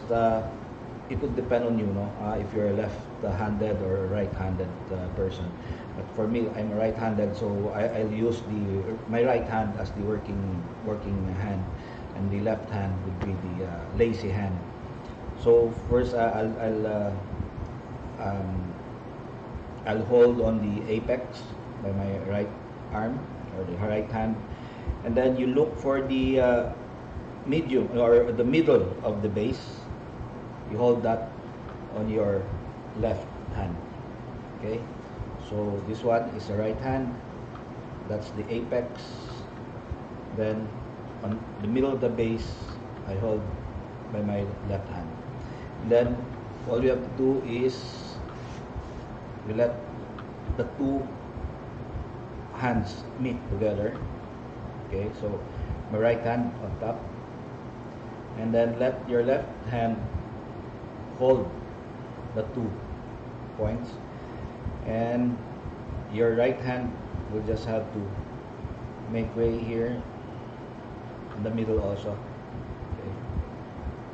it would depend on you, no? If you're a left-handed or a right-handed person. But for me, I'm a right-handed, so I'll use my right hand as the working hand, and the left hand would be the lazy hand. So first, I'll hold on the apex by my right arm, or the right hand, and then you look for the medium, or the middle of the base. You hold that on your left hand. Okay, so this one is the right hand, that's the apex. Then on the middle of the base, I hold by my left hand. And then all we have to do is we let the two hands meet together. Okay, so my right hand on top, and then let your left hand hold the 2 points, and your right hand will just have to make way here in the middle also, okay,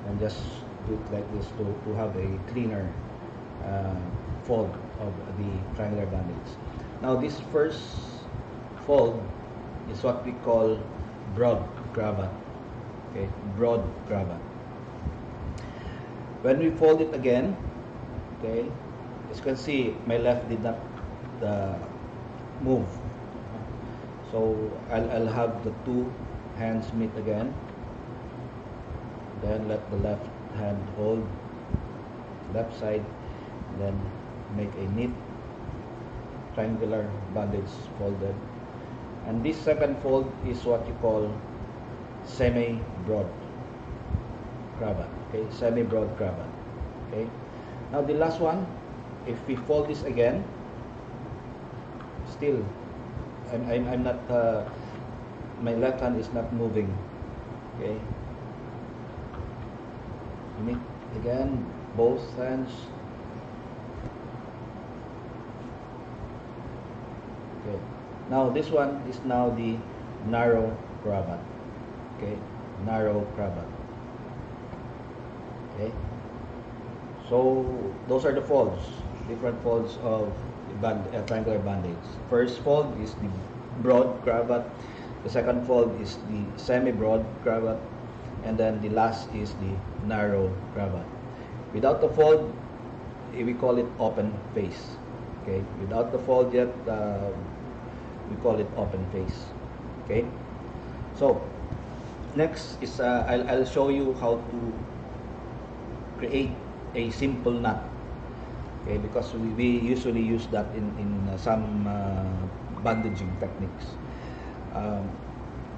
and just do it like this to have a cleaner uh, fold of the triangular bandage. Now this first fold is what we call broad cravat, okay, broad cravat. When we fold it again, okay, as you can see, my left did not uh, move, so I'll have the two hands meet again, then let the left hand hold left side, then make a neat triangular bandage folded. And this second fold is what you call semi-broad cravat, okay, semi-broad cravat, okay. Now the last one, if we fold this again, still I'm not my left hand is not moving, okay. Meet again both hands, okay. Now this one is now the narrow cravat, okay, narrow cravat, okay. So those are the folds, different folds of triangular bandage. First fold is the broad cravat, the second fold is the semi-broad cravat, and then the last is the narrow cravat. Without the fold, we call it open face, okay. Without the fold yet, we call it open face, okay. So next is I'll show you how to create a simple knot, okay, because we usually use that in some bandaging techniques.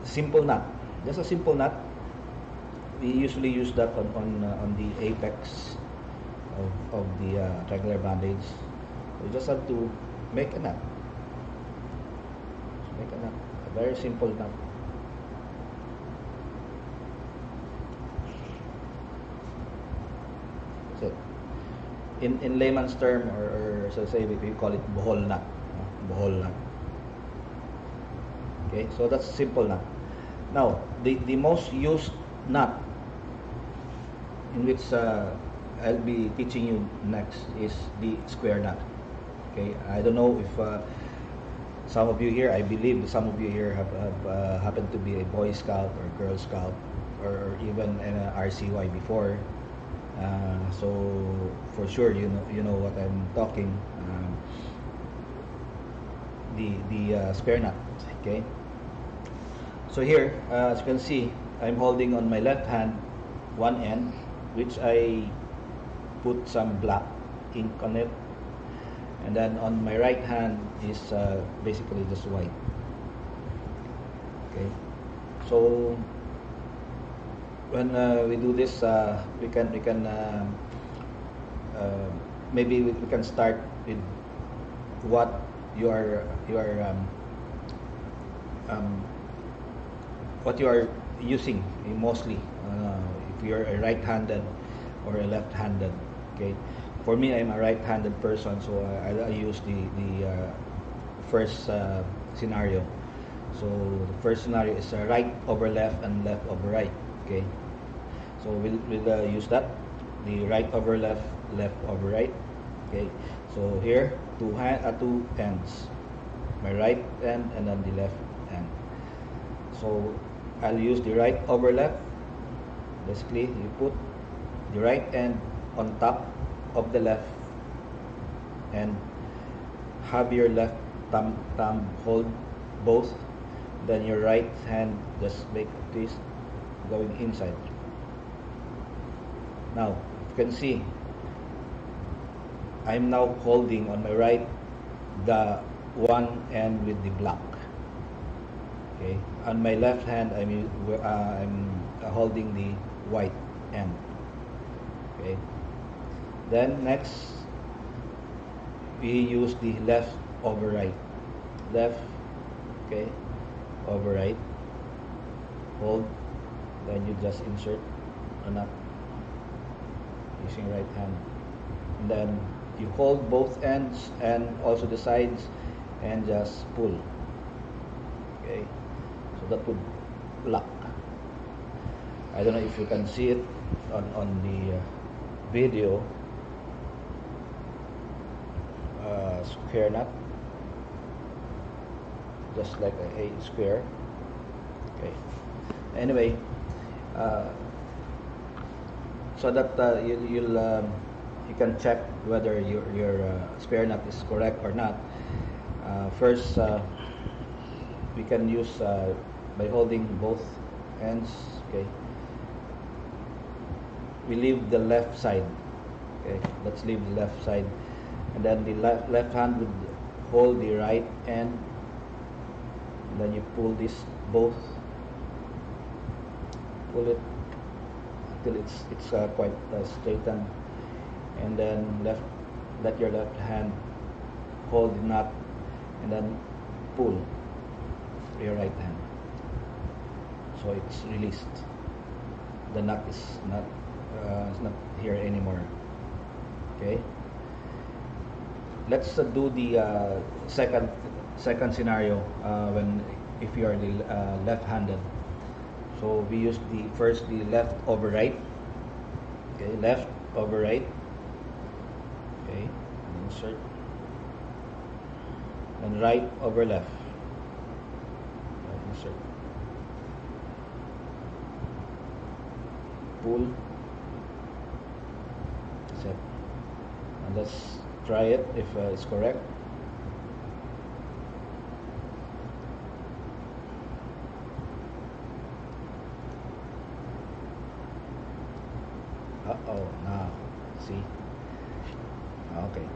Simple knot, just a simple knot. We usually use that on the apex of the triangular bandage. We just have to make a knot. Make a knot, a very simple knot. That's it. In layman's term, or so say we call it bohol knot, bohol knot. Okay, so that's simple knot. Now the most used knot in which I'll be teaching you next is the square knot. Okay, I don't know if some of you here, I believe some of you here have happened to be a Boy Scout or Girl Scout, or even an RCY before. So for sure you know what I'm talking. The square knot. Okay. So here, as you can see, I'm holding on my left hand one end, which I put some black ink on it, and then on my right hand is basically just white. Okay. So when we do this, we can maybe we can start with what what you are using mostly, if you're a right-handed or a left-handed. Okay, for me, I'm a right-handed person, so I use the first scenario. So the first scenario is right over left and left over right. Okay, so we'll use that, the right over left, left over right. Okay, so here two ends, my right end and then the left end. So I'll use the right over left. Basically, you put the right end on top of the left and have your left thumb hold both, then your right hand just make a twist going inside. Now you can see I'm now holding on my right the one end with the black. Okay, on my left hand I'm holding the white end. Okay, then next we use the left over right, left, okay, over right, hold, then you just insert or not, using right hand. And then you hold both ends and also the sides and just pull. Okay, so that would lock. I don't know if you can see it on the video. Square nut, just like a square. Okay. Anyway, uh, so that you can check whether your spare nut is correct or not. First, we can use by holding both ends. Okay, we leave the left side. Okay, let's leave the left side, and then the left hand would hold the right end. And then you pull this both, pull it till it's quite straightened, and then let your left hand hold the nut, and then pull your right hand, so it's released. The nut is not here anymore. Okay, let's do the second scenario when if you are the left-handed. So we use the left over right. Okay, left over right. Okay, and insert, and right over left. Insert, pull, set, and let's try it if it's correct. Uh-oh, now, see? Okay.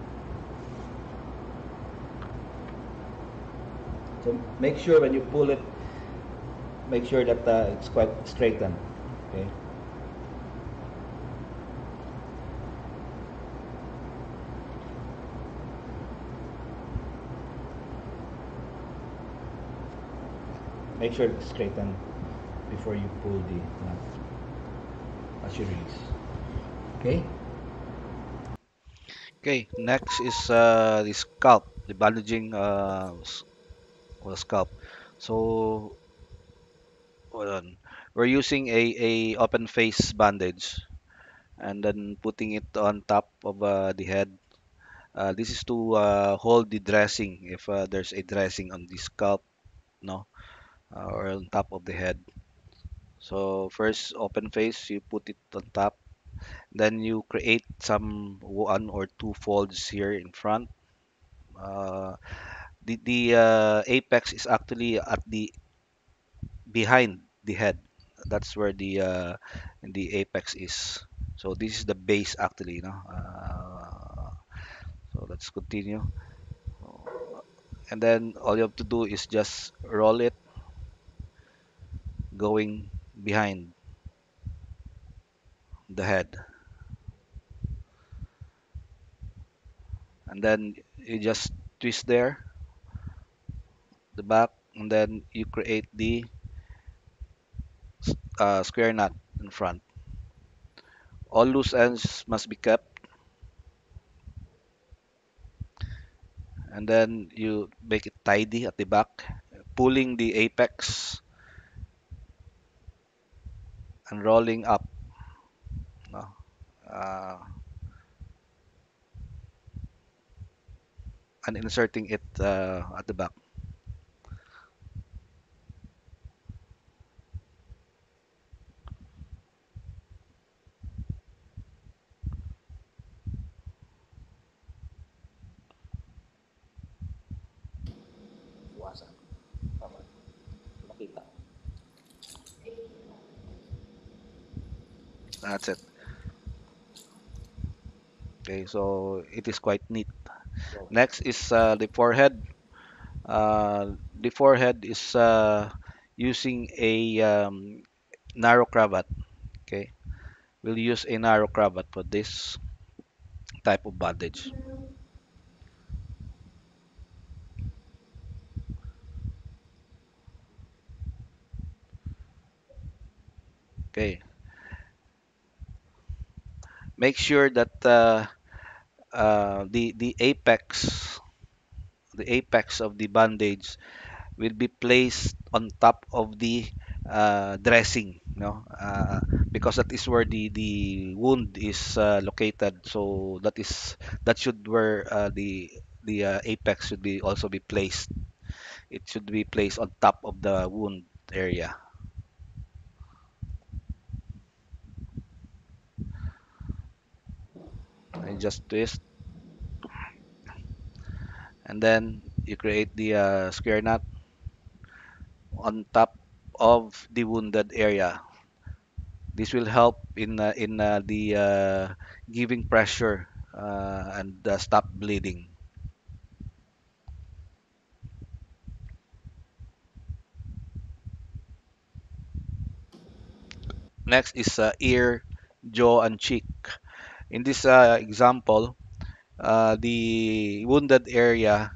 So make sure when you pull it, make sure that it's quite straightened. Okay. Make sure it's straightened before you pull the nut as you release. Okay. Okay, next is the scalp, the bandaging scalp. So hold on. We're using a open face bandage and then putting it on top of the head. This is to hold the dressing if there's a dressing on the scalp, no, or on top of the head. So first open face, you put it on top. Then you create some one or two folds here in front. Uh, the apex is actually at the behind the head. That's where the apex is. So this is the base actually, no. So let's continue. And then all you have to do is just roll it going behind the head, and then you just twist there the back, and then you create the square knot in front. All loose ends must be kept, and then you make it tidy at the back, pulling the apex and rolling up, no? uh, and inserting it at the back. Iwasan. Tama. Makita. That's it. Okay, so it is quite neat. So, Next is the forehead. The forehead is using a narrow cravat. Okay, we'll use a narrow cravat for this type of bandage. Okay, make sure that the apex of the bandage will be placed on top of the dressing, because that is where the wound is located. So that should where the apex should be also be placed. It should be placed on top of the wound area. And just twist, and then you create the square knot on top of the wounded area. This will help in the giving pressure and stop bleeding. Next is ear, jaw, and cheek. In this example, the wounded area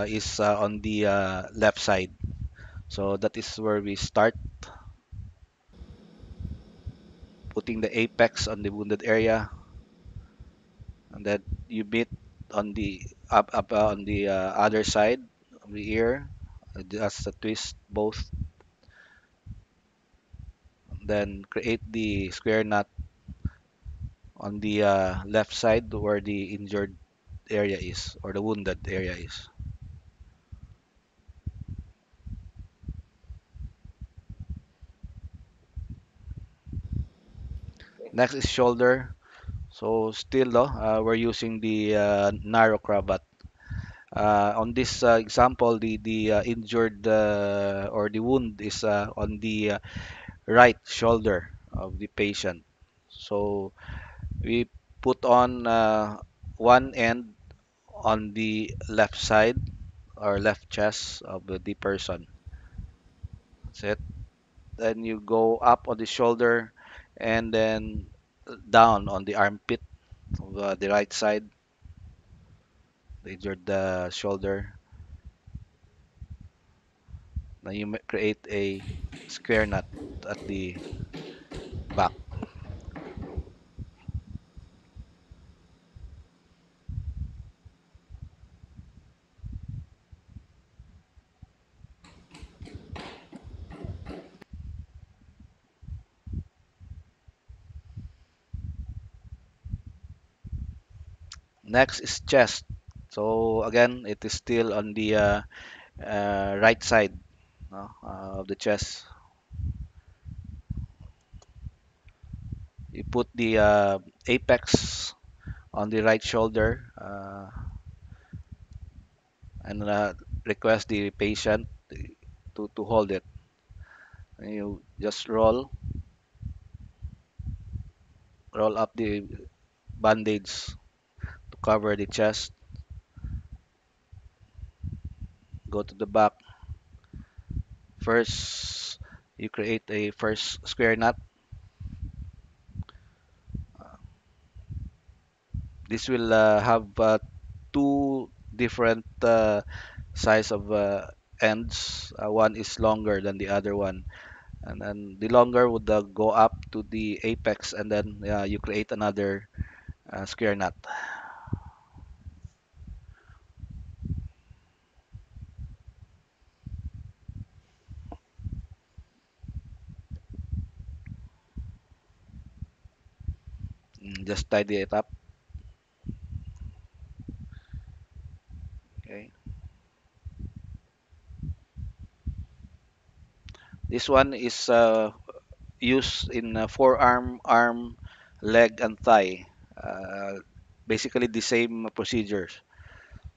is on the left side. So that is where we start putting the apex on the wounded area, and then you meet on the up on the other side of the ear. Just a twist both, then create the square knot on the left side where the injured area is, or the wounded area is. Next is shoulder. So still though, we're using the narrow cravat. On this example, the injured or the wound is on the right shoulder of the patient. So we put on one end on the left side or left chest of the person. That's it. Then you go up on the shoulder and then down on the armpit of the right side, the injured shoulder. Then you create a square knot at the back. Next is chest. So again, it is still on the right side, no, of the chest. You put the apex on the right shoulder and request the patient to hold it. And you just roll up the bandage to cover the chest. Go to the back. First, you create a first square knot. This will have two different size of ends. One is longer than the other one, and then the longer would go up to the apex, and then you create another square knot. Just tidy it up. Okay. This one is used in forearm, arm, leg, and thigh. Basically the same procedures.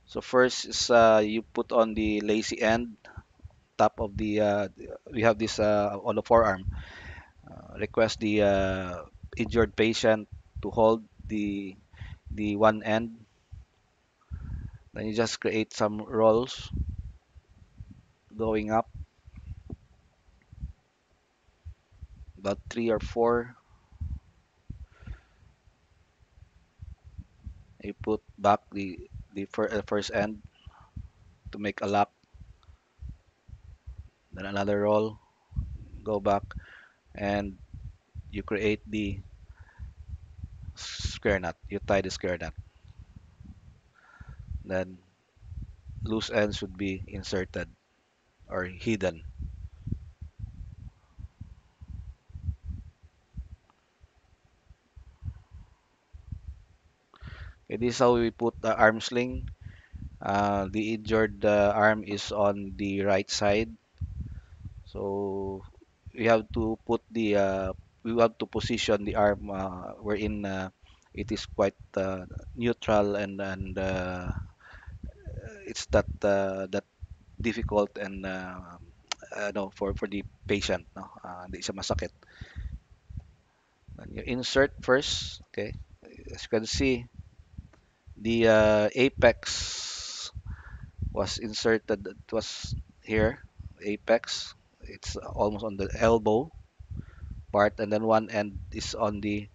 So first is you put on the lacy end, top of the we have this on the forearm. Request the injured patient to hold the one end. Then you just create some rolls going up, about three or four. You put back the first end to make a lock. Then another roll, go back, and you create the square knot. You tie the square knot. Then loose ends would be inserted or hidden. Okay, this is how we put the arm sling. The injured arm is on the right side, so we have to put the we have to position the arm wherein it is quite neutral and it's that difficult and no for the patient, no, hindi siya masakit. And you insert first, okay. As you can see, the apex was inserted. It was here, apex. It's almost on the elbow part, and then one end is on the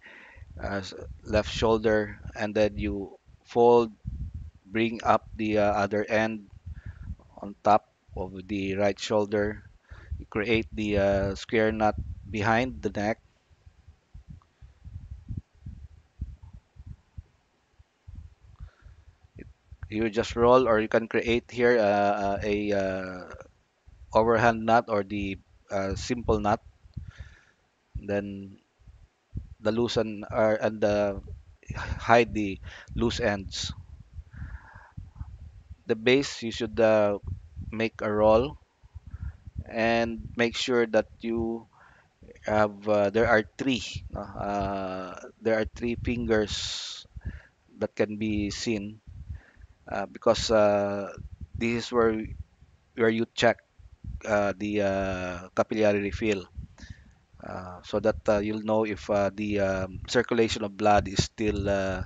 left shoulder, and then you fold, bring up the other end on top of the right shoulder. You create the square knot behind the neck. You just roll, or you can create here a overhand knot or the simple knot. Then the loosen and hide the loose ends. The base, you should make a roll and make sure that you have there are three fingers that can be seen because this is where you check the capillary refill, so that you'll know if the circulation of blood is still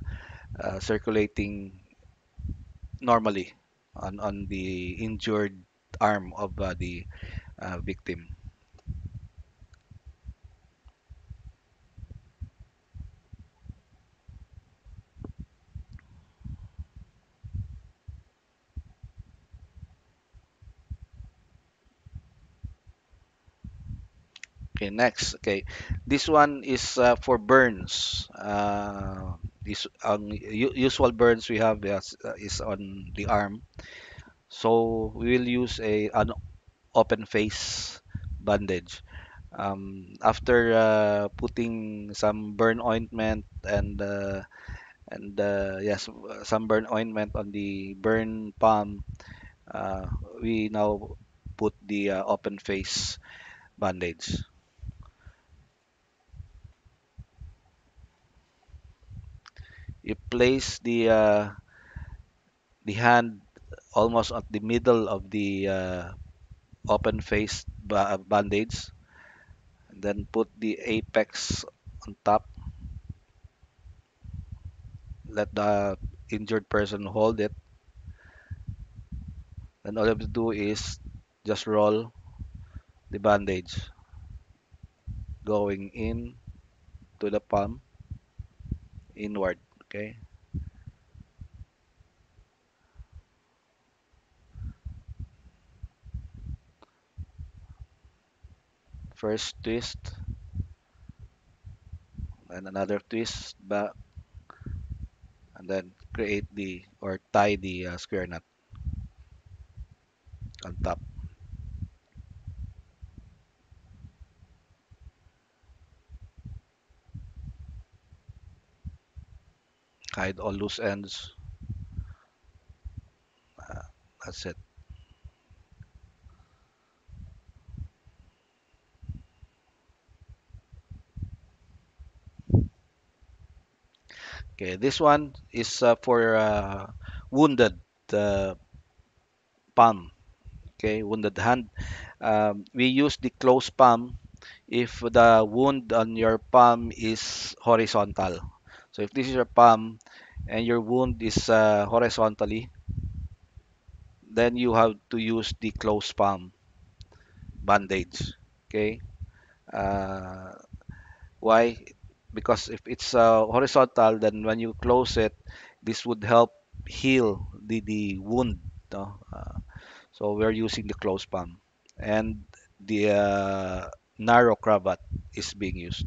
circulating normally on the injured arm of the victim. Okay, next. Okay, this one is for burns. This usual burns we have is on the arm. So we will use an open face bandage. After putting some burn ointment and yes, some burn ointment on the burn palm, uh, we now put the open face bandage. You place the hand almost at the middle of the open face bandage, and then put the apex on top. Let the injured person hold it. Then all you have to do is just roll the bandage going in to the palm inward. Okay, first twist and another twist back, and then create the or tie the square knot on top. Hide all loose ends. Uh, that's it. Okay, this one is for wounded uh, palm. Okay, wounded hand. We use the closed palm if the wound on your palm is horizontal. So if this is your palm and your wound is horizontally, then you have to use the closed palm bandage. Okay. Uh, why? Because if it's horizontal, then when you close it, this would help heal the wound. No? So we're using the closed palm, and the narrow cravat is being used.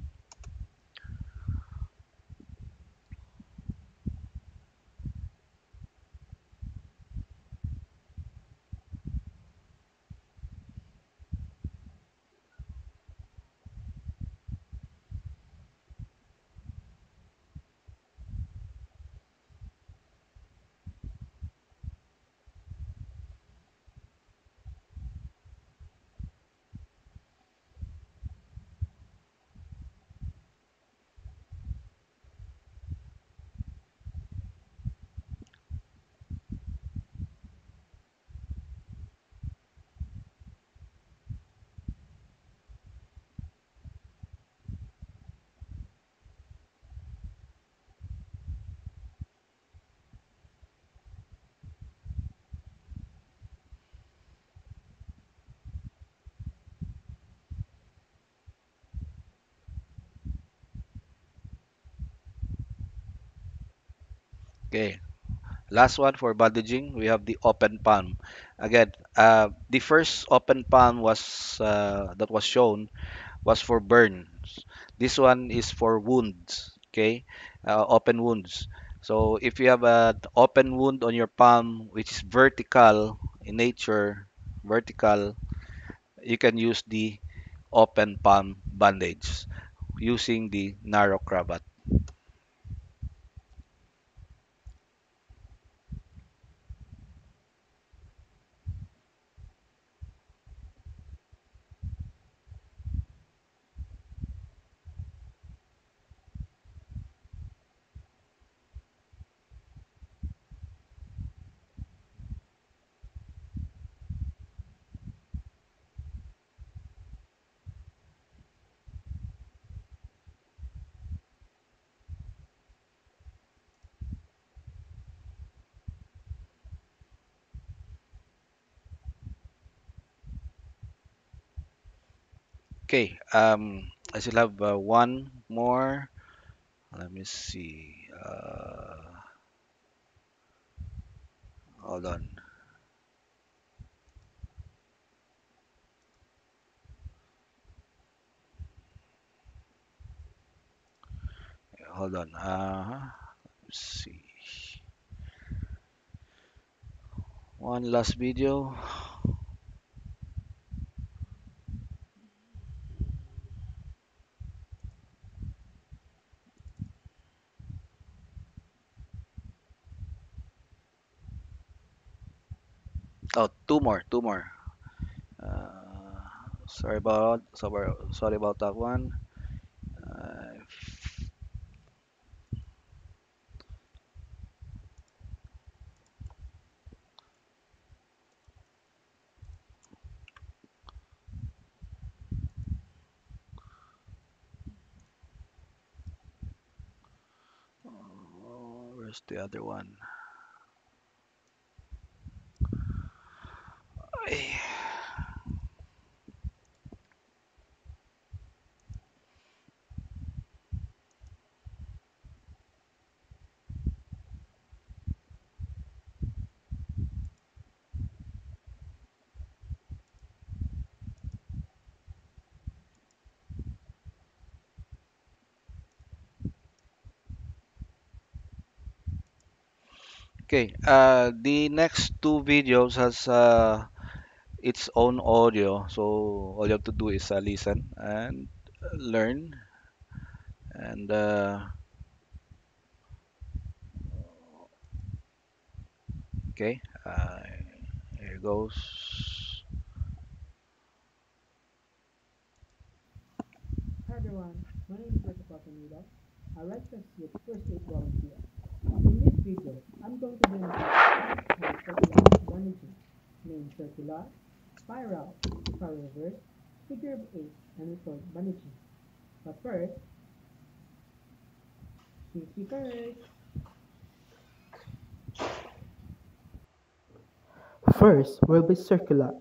Okay. Last one for bandaging, we have the open palm. Again, the first open palm was that was shown was for burns. This one is for wounds. Okay, open wounds. So if you have an open wound on your palm, which is vertical in nature, vertical, you can use the open palm bandage using the narrow cravat. Okay, I still have one more. Let me see. Hold on. Hold on. Let's see. One last video. Oh, two more. Two more. Sorry about that one. Uh, where's the other one? Ay. Okay. The next two videos has its own audio, so all you have to do is listen and learn. And okay, here goes. Hi everyone, my name is Christopher Camilo, a Red Cross Youth First Aid Volunteer. In this video, I'm going to demonstrate how circular bandaging, named circular, spiral, spiral reverse, figure of 8, and record bandaging. But first, safety first. First will be circular.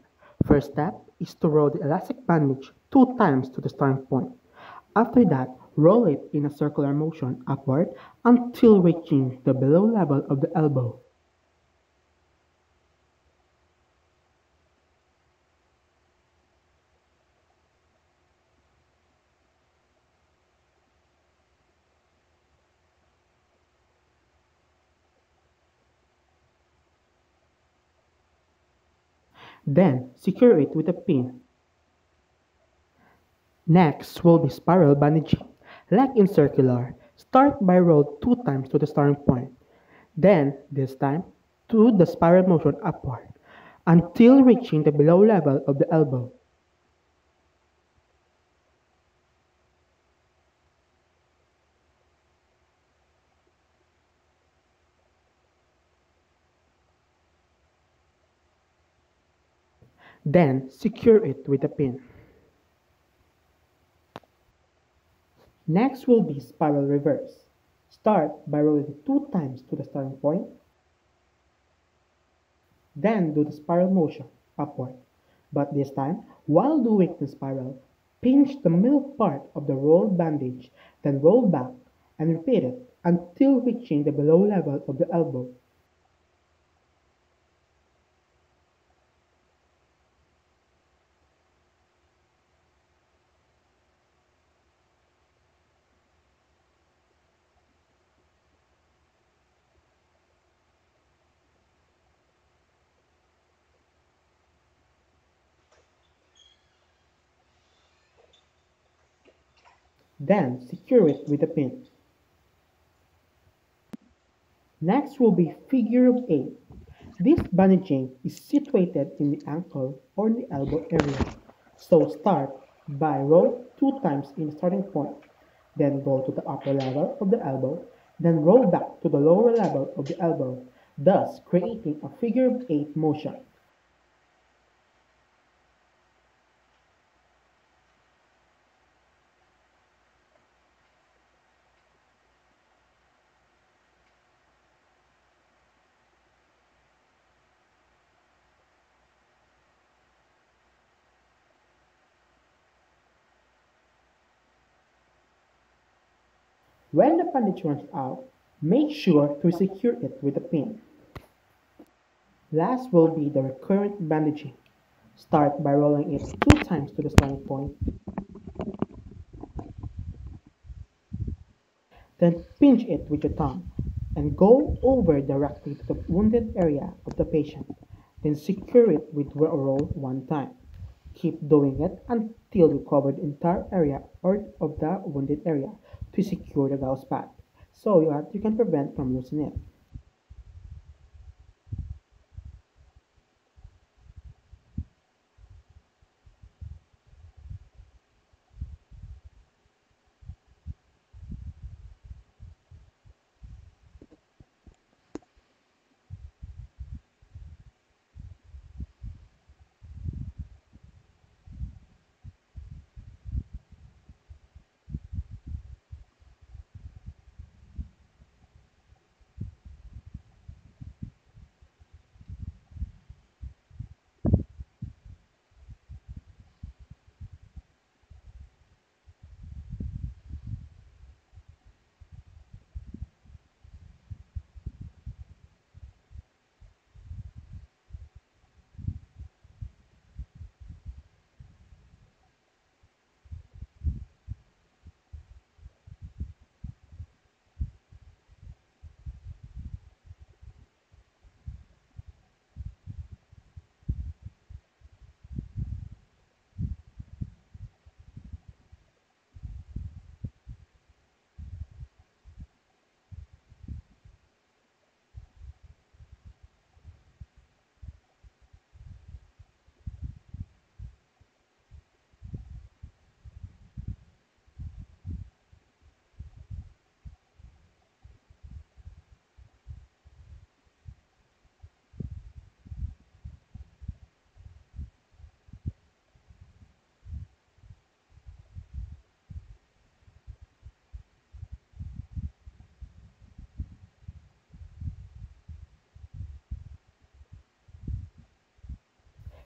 First step is to roll the elastic bandage 2 times to the starting point. After that, roll it in a circular motion upward until reaching the below level of the elbow. Then, secure it with a pin. Next will be spiral bandaging. Like in circular, start by roll 2 times to the starting point. Then, this time, to the spiral motion upward until reaching the below level of the elbow. Then, secure it with a pin. Next will be spiral reverse. Start by rolling 2 times to the starting point, then do the spiral motion upward. But this time, while doing the spiral, pinch the middle part of the rolled bandage, then roll back and repeat it until reaching the below level of the elbow. Then secure it with a pin. Next will be figure of 8. This bandaging is situated in the ankle or the elbow area. So start by roll 2 times in the starting point, then go to the upper level of the elbow, then roll back to the lower level of the elbow, thus creating a figure of 8 motion. When the bandage runs out, make sure to secure it with a pin. Last will be the recurrent bandaging. Start by rolling it 2 times to the starting point, then pinch it with your thumb and go over directly to the wounded area of the patient. Then secure it with a roll 1 time. Keep doing it until you cover the entire area or of the wounded area to secure the gauze pad, so you can prevent from losing it.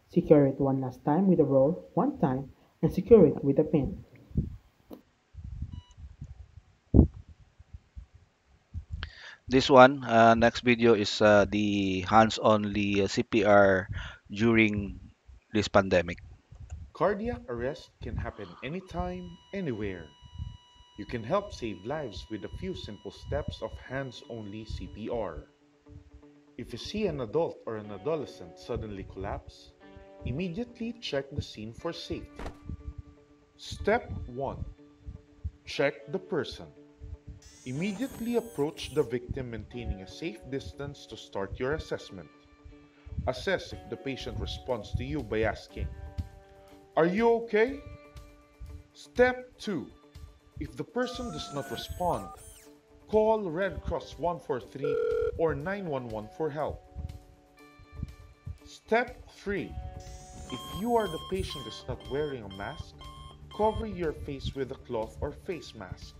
Secure it one last time with a roll 1 time and secure it with a pin. This one, next video is the hands-only CPR during this pandemic. Cardiac arrest can happen anytime, anywhere. You can help save lives with a few simple steps of hands only CPR. If you see an adult or an adolescent suddenly collapse, immediately check the scene for safety. Step 1. Check the person. Immediately approach the victim maintaining a safe distance to start your assessment. Assess if the patient responds to you by asking, "Are you okay?" Step 2. If the person does not respond, call Red Cross 143 or 911 for help. Step 3. If you or the patient is not wearing a mask, cover your face with a cloth or face mask.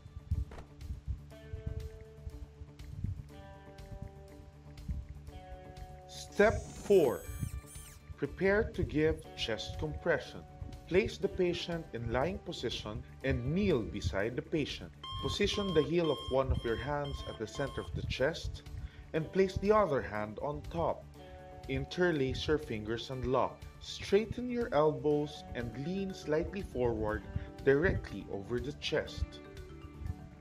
Step 4. Prepare to give chest compression. Place the patient in lying position and kneel beside the patient. Position the heel of one of your hands at the center of the chest and place the other hand on top. Interlace your fingers and lock. Straighten your elbows and lean slightly forward directly over the chest.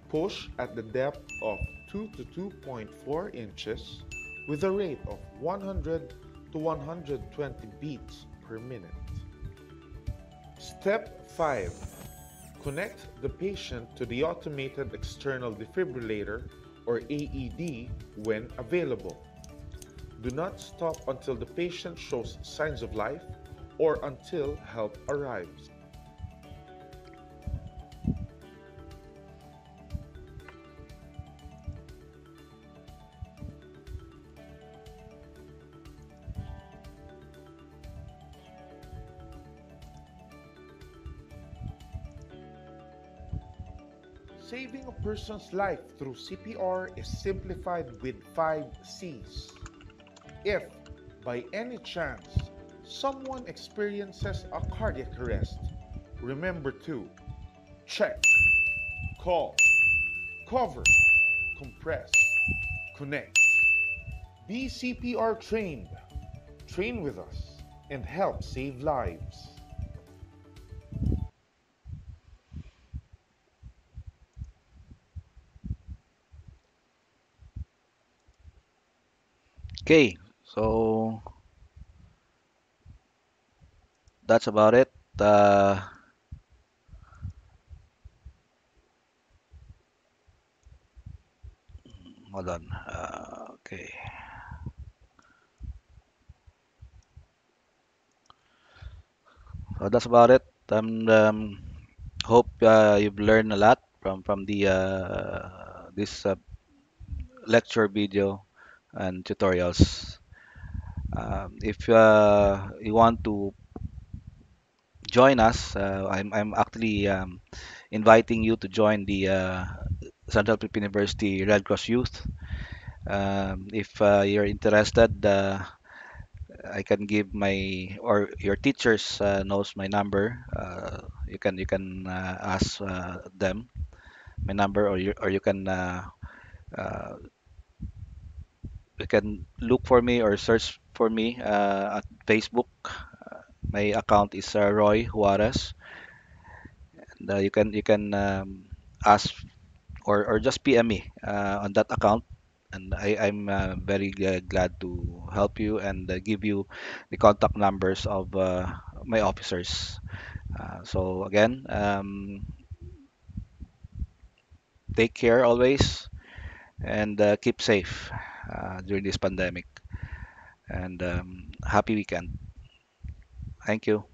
Push at the depth of 2 to 2.4 inches with a rate of 100 to 120 beats per minute. Step 5. Connect the patient to the automated external defibrillator or AED when available. Do not stop until the patient shows signs of life or until help arrives. Saving a person's life through CPR is simplified with 5 C's. If, by any chance, someone experiences a cardiac arrest, remember to check, call, cover, compress, connect. Be CPR trained, train with us, and help save lives. Okay, so that's about it. Hold on. Okay, so that's about it. Hope you've learned a lot from the this lecture video and tutorials. If you want to join us, I'm actually inviting you to join the Central Philippine University Red Cross Youth. If you're interested, I can give my or your teachers knows my number. You can ask them my number, or uh, you can look for me or search for me at Facebook. My account is Roy Juarez, and you can ask or just PM me on that account, and I'm very glad to help you and give you the contact numbers of my officers. So again, take care always and keep safe during this pandemic. And happy weekend. Thank you.